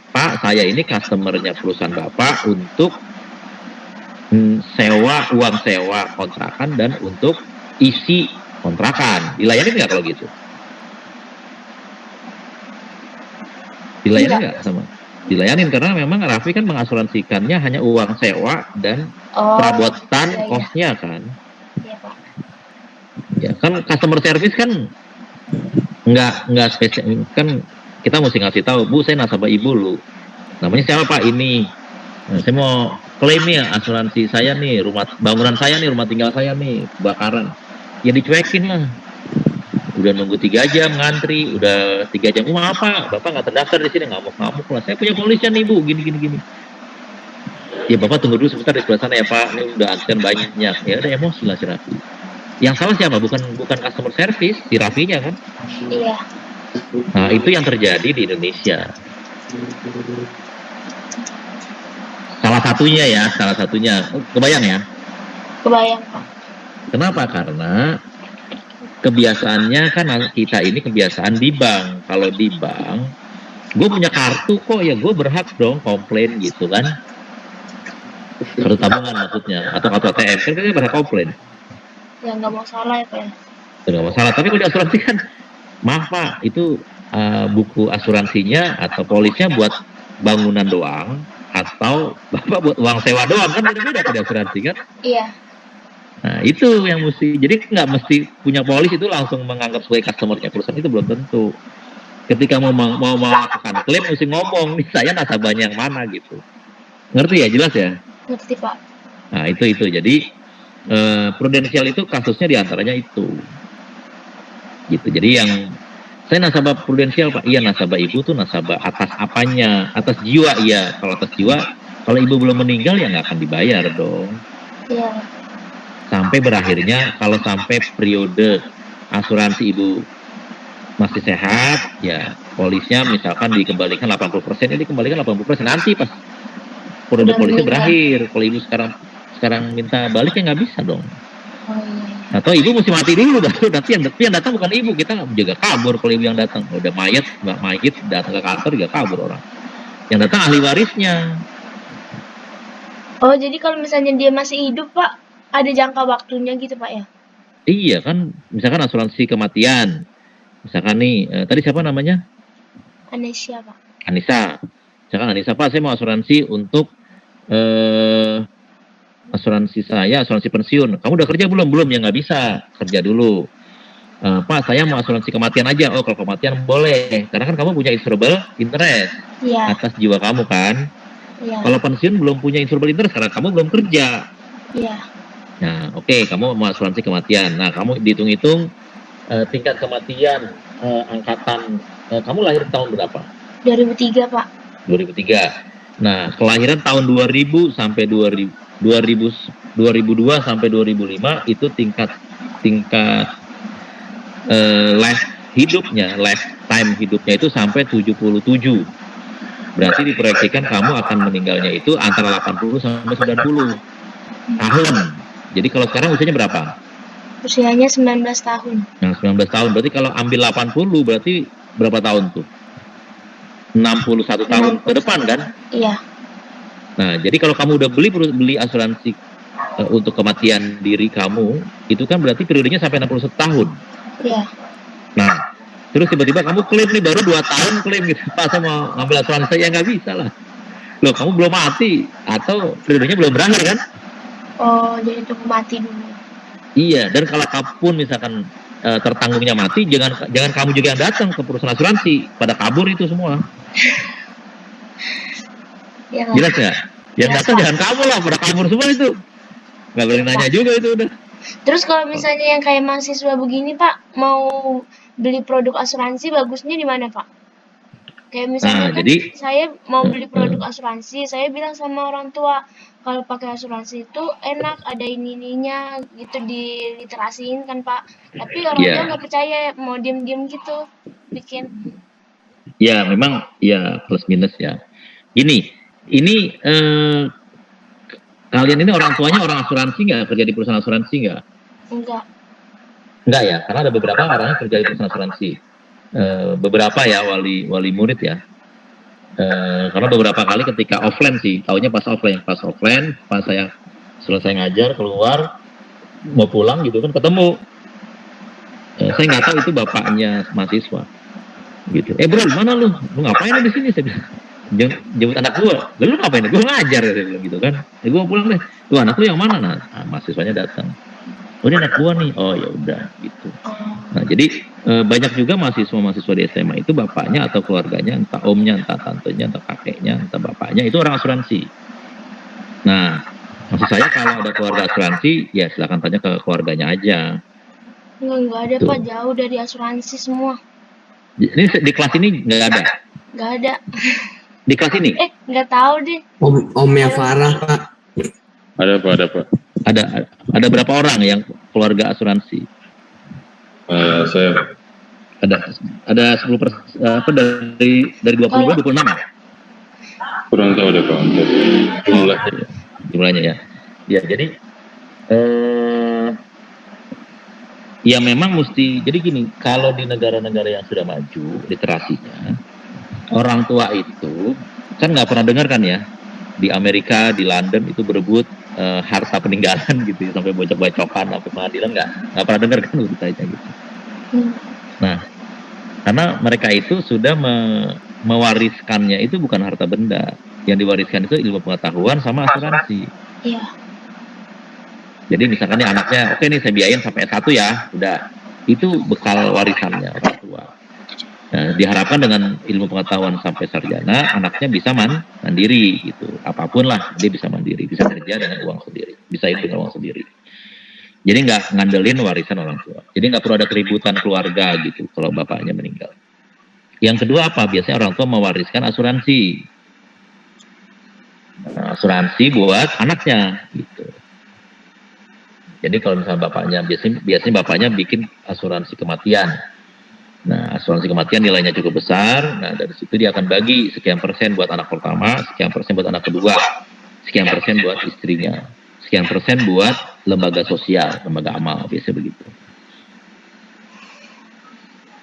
Pak, saya ini customernya perusahaan Bapak untuk uang sewa kontrakan dan untuk isi kontrakan. Dilayani nggak kalau gitu? Dilayani nggak sama? Dilayanin karena memang Raffi kan mengasuransikannya hanya uang sewa dan perabotan kosnya kan. Iya Pak. Ya kan customer service kan nggak spesial kan, kita mesti ngasih tahu, Bu, saya nasabah Ibu lu. Namanya siapa Pak? Ini. Nah, saya mau klaim nih asuransi saya nih, bangunan saya nih, rumah tinggal saya nih kebakaran. Ya dicuekin lah. Udah nunggu 3 jam ngantri, udah 3 jam, apa? Bapak nggak terdaftar di sini, ngamuk-ngamuk lah. Saya punya polisnya nih Bu, gini. Ya Bapak tunggu dulu sebentar di sebelah sana ya Pak, ini udah antrian banyak. Ya udah emosi lah si Raffi. Yang salah siapa? Bukan customer service, si Raffinya kan? Iya. Nah itu yang terjadi di Indonesia. Salah satunya, kebayang ya? Kebayang Pak. Kenapa? Karena kebiasaannya kan kita ini kebiasaan di bank. Kalau di bank, gue punya kartu kok, ya gue berhak dong komplain gitu kan. Kartu tabungan maksudnya, atau kartu ATM, kan kita berhak komplain. Ya nggak mau salah ya Pak ya. Nggak masalah, tapi kalau di asuransi kan, maaf Pak, itu buku asuransinya atau polisnya buat bangunan doang, atau Bapak buat uang sewa doang, kan beda-beda di asuransi kan. Iya. Nah itu yang mesti, jadi nggak mesti punya polis itu langsung menganggap sebagai customernya perusahaan, itu belum tentu. Ketika mau melakukan klaim mesti ngomong, nih saya nasabahnya yang mana gitu. Ngerti ya, jelas ya? Ngerti Pak. Nah itu jadi Prudential itu kasusnya diantaranya itu. Gitu. Jadi yang saya nasabah Prudential Pak, iya nasabah Ibu tuh nasabah atas apanya? Atas jiwa, iya. Kalau atas jiwa, kalau Ibu belum meninggal ya nggak akan dibayar dong. Iya. Sampai berakhirnya, kalau sampai periode asuransi Ibu masih sehat, ya polisnya misalkan dikembalikan 80%, ya dikembalikan 80%. Nanti pas periode polisnya berakhir, kalau Ibu sekarang minta balik ya nggak bisa dong. Oh iya. Atau ibu mesti mati dulu baru nanti yang datang bukan ibu, kita juga kabur kalau ibu yang datang. Udah mayat datang ke kantor juga kabur orang. Yang datang ahli warisnya. Oh, jadi kalau misalnya dia masih hidup, Pak, ada jangka waktunya gitu, Pak ya? Iya kan, misalkan asuransi kematian. Misalkan nih, tadi siapa namanya? Anesia, Pak. Anissa. Misalkan Anissa, Pak, saya mau asuransi untuk asuransi pensiun. Kamu udah kerja belum? Belum, ya nggak bisa. Kerja dulu. Pak, saya mau asuransi kematian aja. Oh, kalau kematian boleh. Karena kan kamu punya insurable interest Iya, atas jiwa kamu kan. iya, Kalau pensiun belum punya insurable interest karena kamu belum kerja. iya. Nah, oke, kamu mau asuransi kematian. Nah, kamu dihitung-hitung tingkat kematian angkatan kamu lahir tahun berapa? 2003, Pak. 2003. Nah, kelahiran tahun 2000 sampai 2002 sampai 2005 itu tingkat lifetime hidupnya itu sampai 77. Berarti diproyeksikan kamu akan meninggalnya itu antara 80 sampai 90 tahun. Jadi kalau sekarang usianya berapa? Usianya 19 tahun. Nah, 19 tahun. Berarti kalau ambil 80 berarti berapa tahun tuh? 61 tahun ke depan kan? Iya, Nah, jadi kalau kamu udah beli asuransi untuk kematian diri kamu, itu kan berarti periodenya sampai 61 tahun. iya. Nah, terus tiba-tiba kamu klaim nih baru 2 tahun klaim gitu. Pak, saya mau ngambil asuransi, ya nggak bisa lah. Loh, kamu belum mati atau periodenya belum berakhir kan? Oh, jadi tunggu mati dulu. Iya, dan kalau kapun misalkan tertanggungnya mati, jangan kamu juga yang datang ke perusahaan asuransi, pada kabur itu semua. Iya, Pak. Jelas nggak? Yang Jelas, datang Pak. jangan kamu lah, pada kabur semua itu. Nggak boleh nanya juga itu udah. Terus kalau misalnya yang kayak mahasiswa begini, Pak, mau beli produk asuransi bagusnya di mana, Pak? Kayak misalnya Nah, kan jadi saya mau beli produk asuransi, saya bilang sama orang tua, kalau pakai asuransi itu enak, ada ininya gitu diliterasiin kan, Pak. Tapi orang tua ya, nggak percaya, mau diem-diem gitu bikin. ya memang ya plus minus ya. Gini, ini kalian ini orang tuanya orang asuransi nggak, kerja di perusahaan asuransi nggak? Enggak. Enggak ya, karena ada beberapa orangnya kerja di perusahaan asuransi. Beberapa ya wali murid ya. Karena beberapa kali ketika offline sih, taunya pas offline, pas saya selesai ngajar keluar mau pulang gitu kan ketemu. Saya nggak tahu itu bapaknya mahasiswa. Gitu. Bro, mana lu? Lu ngapain di sini? Saya bilang, jemput anak gua. Lu ngapain? Gua ngajar gitu kan. Gua pulang deh. Tuh anak lu yang mana? Nah, mahasiswanya datang. Oh, ini anak gua nih. Oh, ya udah gitu. Nah, jadi banyak juga mahasiswa di SMA itu bapaknya atau keluarganya, entah omnya, entah tantenya, entah kakeknya, entah bapaknya itu orang asuransi. Nah, maksud saya kalau ada keluarga asuransi, ya silakan tanya ke keluarganya aja. Enggak ada, Tuh. Pak, jauh dari asuransi semua. Ini di kelas ini nggak ada. Nggak ada. Di kelas ini Nggak tahu deh. Omnya Farah, Pak. Ada Pak. ada berapa orang yang keluarga asuransi? Saya Ada 10% apa dari 22 26 ya? kurang tahu deh Pak. Jumlahnya ya. Ya, jadi ya memang mesti, jadi gini, kalau di negara-negara yang sudah maju literasinya, orang tua itu kan nggak pernah dengar kan ya, di Amerika, di London itu berebut harta peninggalan gitu, sampai bocok-bocokan sampai pengadilan, nggak pernah dengar kan beritanya gitu. Nah, karena mereka itu sudah mewariskannya itu bukan harta benda, yang diwariskan itu ilmu pengetahuan sama asuransi. Iya. Jadi misalkan nih anaknya, oke nih saya biayain sampai S1 ya, udah. Itu bekal warisannya orang tua. Nah, diharapkan dengan ilmu pengetahuan sampai sarjana, anaknya bisa mandiri gitu. Apapun lah, dia bisa mandiri, bisa kerja dengan uang sendiri, bisa hidup dengan uang sendiri. Jadi nggak ngandelin warisan orang tua. Jadi nggak perlu ada keributan keluarga gitu kalau bapaknya meninggal. Yang kedua apa? Biasanya orang tua mewariskan asuransi. Nah, asuransi buat anaknya gitu. Jadi kalau misalnya bapaknya, biasanya bapaknya bikin asuransi kematian. Nah, asuransi kematian nilainya cukup besar. Nah, dari situ dia akan bagi sekian persen buat anak pertama, sekian persen buat anak kedua, sekian persen buat istrinya, sekian persen buat lembaga sosial, lembaga amal, biasa begitu.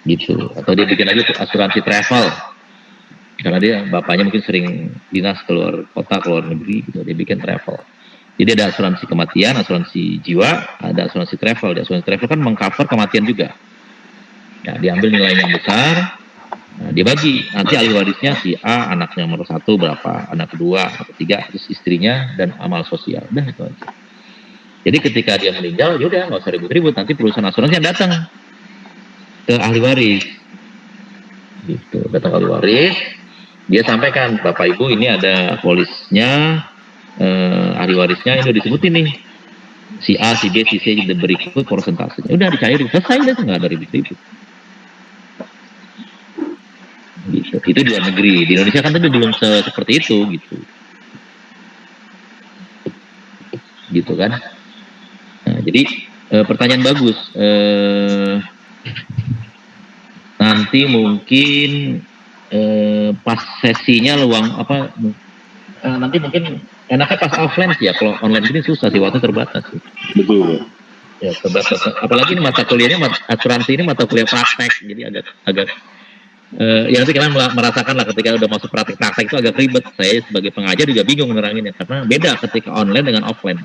Gitu. Atau dia bikin lagi asuransi travel. Karena dia bapaknya mungkin sering dinas keluar kota, keluar negeri gitu, dia bikin travel. Jadi ada asuransi kematian, asuransi jiwa, ada asuransi travel. Di asuransi travel kan mengcover kematian juga. Ya, diambil nilainya yang besar, nah, dia bagi. Nanti ahli warisnya si A, anaknya nomor 1 berapa, anak kedua, anak ketiga, terus istrinya dan amal sosial. Udah itu aja. Jadi ketika dia meninggal, yaudah nggak usah ribut-ribut. Nanti perusahaan asuransi yang datang ke ahli waris. Gitu, datang ke ahli waris, dia sampaikan, Bapak Ibu ini ada polisnya, ahli warisnya ini udah disebutin nih. Si A, si B, si C berikut persentasenya. Udah dicairin, selesai udah, nggak ada ribut-ribut. Gitu. Itu di luar negeri. Di Indonesia kan tapi belum seperti itu gitu. Gitu kan. Nah, jadi pertanyaan bagus. Nanti mungkin pas sesinya nanti mungkin enaknya pas offline sih ya. Kalau online ini susah sih, waktu terbatas sih. Betul. Ya, terbatas. Apalagi ini mata kuliahnya asuransi ini mata kuliah praktek, jadi agak ya nanti kalian merasakan lah ketika udah masuk praktek itu agak ribet. Saya sebagai pengajar juga bingung meneranginnya karena beda ketika online dengan offline.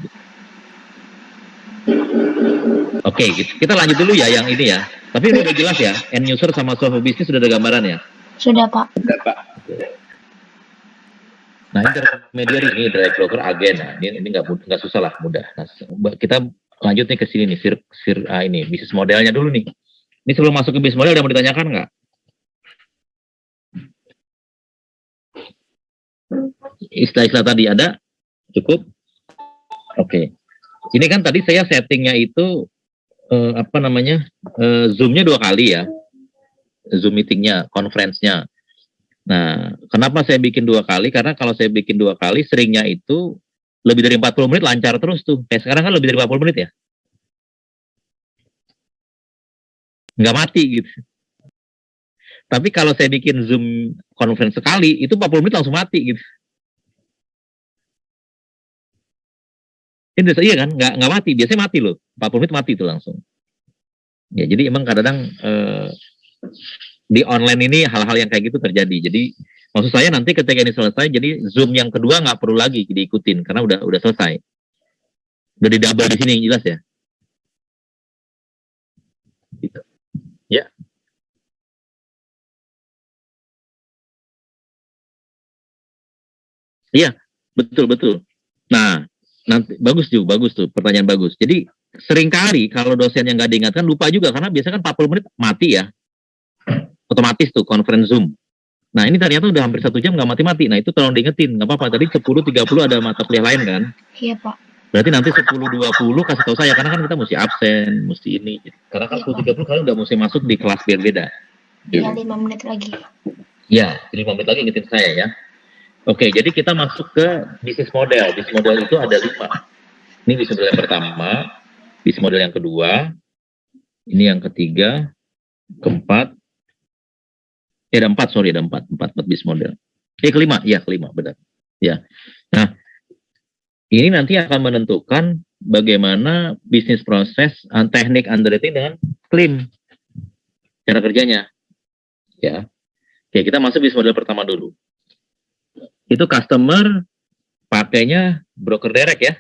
Oke, kita lanjut dulu ya yang ini ya. Tapi ini udah jelas ya, end user sama software bisnis sudah ada gambaran ya. Sudah, Pak. Nah, intermediary ini direct broker, agen. Nah, ini nggak susah lah, mudah. Nah, kita lanjut nih ke sini nih, ini bisnis modelnya dulu nih. Ini sebelum masuk ke bisnis model ada mau ditanyakan nggak? Istilah-istilah tadi ada? Cukup? Oke. Ini kan tadi saya settingnya itu Zoom-nya 2 kali ya. Zoom meeting-nya, conference-nya. Nah, kenapa saya bikin 2 kali? Karena kalau saya bikin 2 kali, seringnya itu lebih dari 40 menit lancar terus tuh. Kayak sekarang kan lebih dari 40 menit ya. Nggak mati gitu. Tapi kalau saya bikin Zoom conference sekali, itu 40 menit langsung mati gitu. Ini iya kan, nggak mati, biasanya mati loh, 40 menit mati itu langsung. Ya jadi emang kadang-kadang di online ini hal-hal yang kayak gitu terjadi. Jadi maksud saya nanti ketika ini selesai, jadi Zoom yang kedua nggak perlu lagi diikutin karena udah selesai. Udah di double di sini jelas ya. Gitu. Ya. Iya, betul. Nah. Nanti bagus tuh, pertanyaan bagus. Jadi seringkali kalau dosen yang nggak diingatkan lupa juga karena biasanya kan 40 menit mati ya, otomatis tuh conference Zoom. Nah ini ternyata udah hampir 1 jam nggak mati-mati. Nah itu tolong diingetin, nggak apa-apa. Tadi 10.30 ada mata kuliah lain kan? Iya, Pak. Berarti nanti 10.20 kasih tahu saya karena kan kita mesti absen, mesti ini. Karena kan 10.30 kalian udah mesti masuk di kelas beda. Tinggal 5 menit lagi. Ya, 5 menit lagi ingetin saya ya. Oke, jadi kita masuk ke bisnis model. Bisnis model itu ada 5. Ini bisnis model yang pertama, bisnis model yang kedua, ini yang ketiga, keempat, ada 4 bisnis model. Kelima, benar. Ya. Nah, ini nanti akan menentukan bagaimana bisnis proses teknik underwriting dengan klaim, cara kerjanya. Ya. Oke, kita masuk bisnis model pertama dulu. Itu customer pakainya broker direct ya.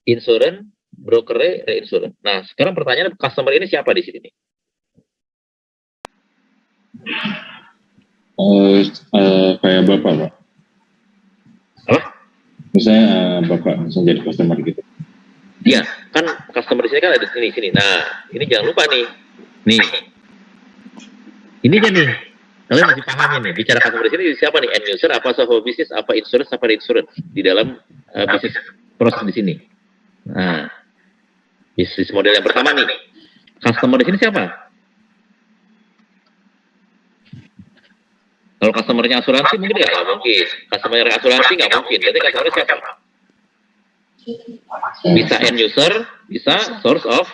Insurance, broker, reinsurance. Nah, sekarang pertanyaan customer ini siapa di sini nih? Kayak Bapak, Pak. Apa? Misalnya Bapak langsung jadi customer gitu. Iya, kan customer di sini kan ada di sini. Nah, ini jangan lupa nih. Nih. Ini aja nih. Kalian masih paham ini, bicara customer di sini siapa nih? End user, apa software bisnis, apa insurance, apa reinsurance di dalam bisnis proses di sini. Nah, bisnis model yang pertama nih, customer di sini siapa? Kalau customernya asuransi mungkin nggak mungkin. Customer asuransi nggak mungkin. Jadi customer siapa? Bisa end user, bisa source of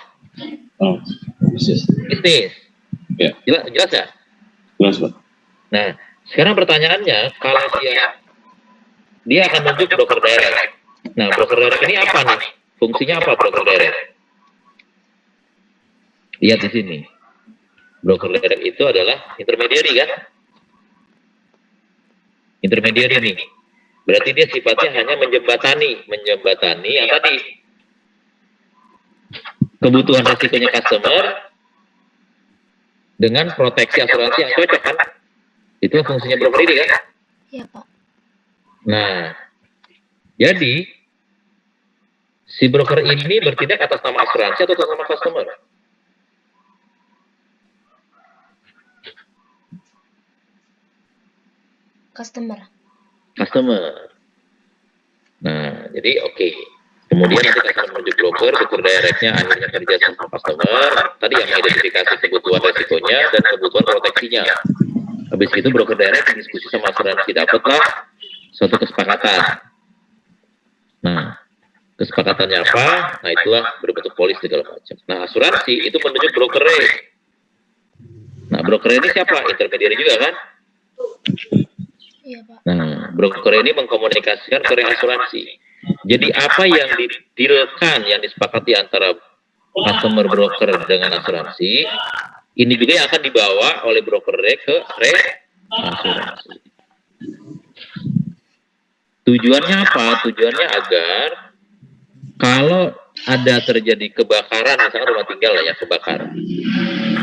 Bisnis. Ya. Jelas ya? Jelas, Pak. Nah, sekarang pertanyaannya, kalau dia akan nunjuk broker direct. Nah, broker direct ini apa nih? Fungsinya apa broker direct? Lihat di sini. Broker direct itu adalah intermediary kan? Intermediary nih. Berarti dia sifatnya hanya menjembatani yang tadi kebutuhan resikonya customer dengan proteksi asuransi yang cocok kan? Itu fungsinya broker ini kan? Iya, Pak. Nah, jadi si broker ini bertindak atas nama asuransi atau atas nama customer? Customer. Nah, jadi oke. Kemudian nanti customer menuju broker directnya akhirnya kerja sama customer. Tadi yang mengidentifikasi kebutuhan resikonya dan kebutuhan proteksinya. Habis itu broker direct diskusi sama asuransi, dapatlah suatu kesepakatan. Nah, kesepakatannya apa? Nah, itulah berbentuk polis segala macam. Nah, asuransi itu menunjuk broker. Nah, broker ini siapa? Intermediary juga kan? Iya, Pak. Nah, broker ini mengkomunikasikan ke asuransi. Jadi apa yang didealkan, yang disepakati antara customer broker dengan asuransi, ini juga yang akan dibawa oleh broker ke asuransi. Tujuannya apa? Tujuannya agar kalau ada terjadi kebakaran, misalnya rumah tinggal lah ya kebakaran,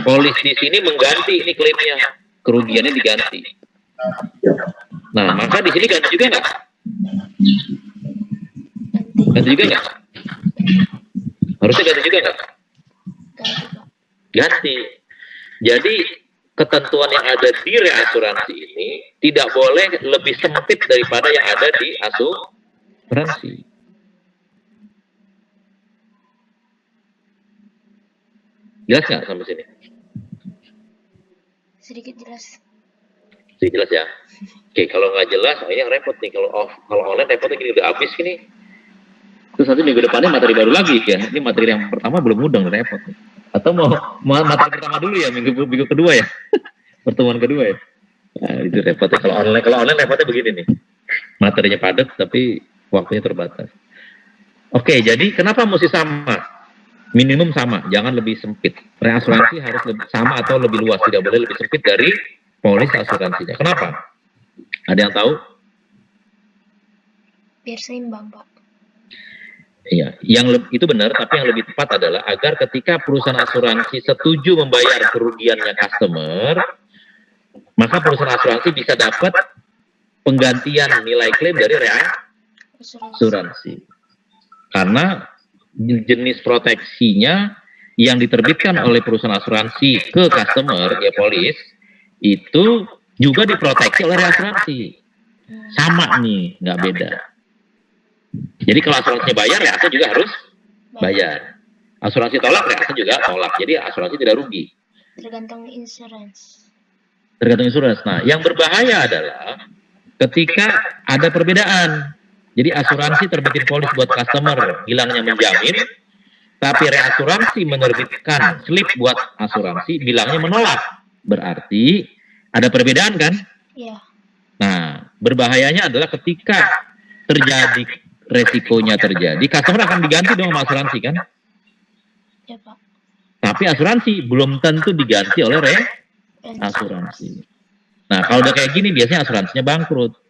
polis di sini mengganti ini klaimnya, kerugiannya diganti. Nah, maka di sini ganti juga nggak? Ganti juga nggak? Harusnya ganti juga nggak? Ganti. Jadi ketentuan yang ada di reasuransi ini tidak boleh lebih sempit daripada yang ada di asuransi. Jelas nggak sampai sini? Sedikit jelas. Sedikit jelas ya. Oke, kalau nggak jelas, akhirnya repot nih. Kalau online repotnya gini, udah habis gini. Terus nanti minggu depannya materi baru lagi ya. Ini materi yang pertama belum mudeng, repot nih. Atau mau materi pertama dulu ya, minggu kedua ya. Pertemuan kedua ya. Nah, itu repotnya kalau online repotnya begini nih. Materinya padat tapi waktunya terbatas. Oke, jadi kenapa mesti sama? Minimum sama, jangan lebih sempit. Reasuransi harus lebih sama atau lebih luas, tidak boleh lebih sempit dari polis asuransinya. Kenapa? Ada yang tahu? Biar seimbang, Pak. Iya, itu benar, tapi yang lebih tepat adalah agar ketika perusahaan asuransi setuju membayar kerugiannya customer, maka perusahaan asuransi bisa dapat penggantian nilai klaim dari asuransi. Karena jenis proteksinya yang diterbitkan oleh perusahaan asuransi ke customer, ya polis, itu juga diproteksi oleh asuransi. Sama nih, nggak beda. Jadi kalau asuransinya bayar, reasa juga harus bayar. Asuransi tolak, reasa juga tolak. Jadi asuransi tidak rugi. Tergantung insurance. Tergantung insurance. Nah, yang berbahaya adalah ketika ada perbedaan. Jadi asuransi terbitin polis buat customer, bilangnya menjamin, tapi reasuransi menerbitkan slip buat asuransi, bilangnya menolak. Berarti ada perbedaan kan? Iya. Nah, berbahayanya adalah ketika terjadi resikonya terjadi, customer akan diganti dong sama asuransi kan? Iya, Pak. Tapi asuransi belum tentu diganti oleh asuransi. Nah, kalau udah kayak gini biasanya asuransinya bangkrut.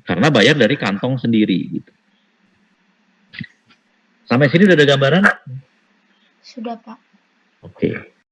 Karena bayar dari kantong sendiri gitu. Sampai sini udah ada gambaran? Sudah, Pak. Oke.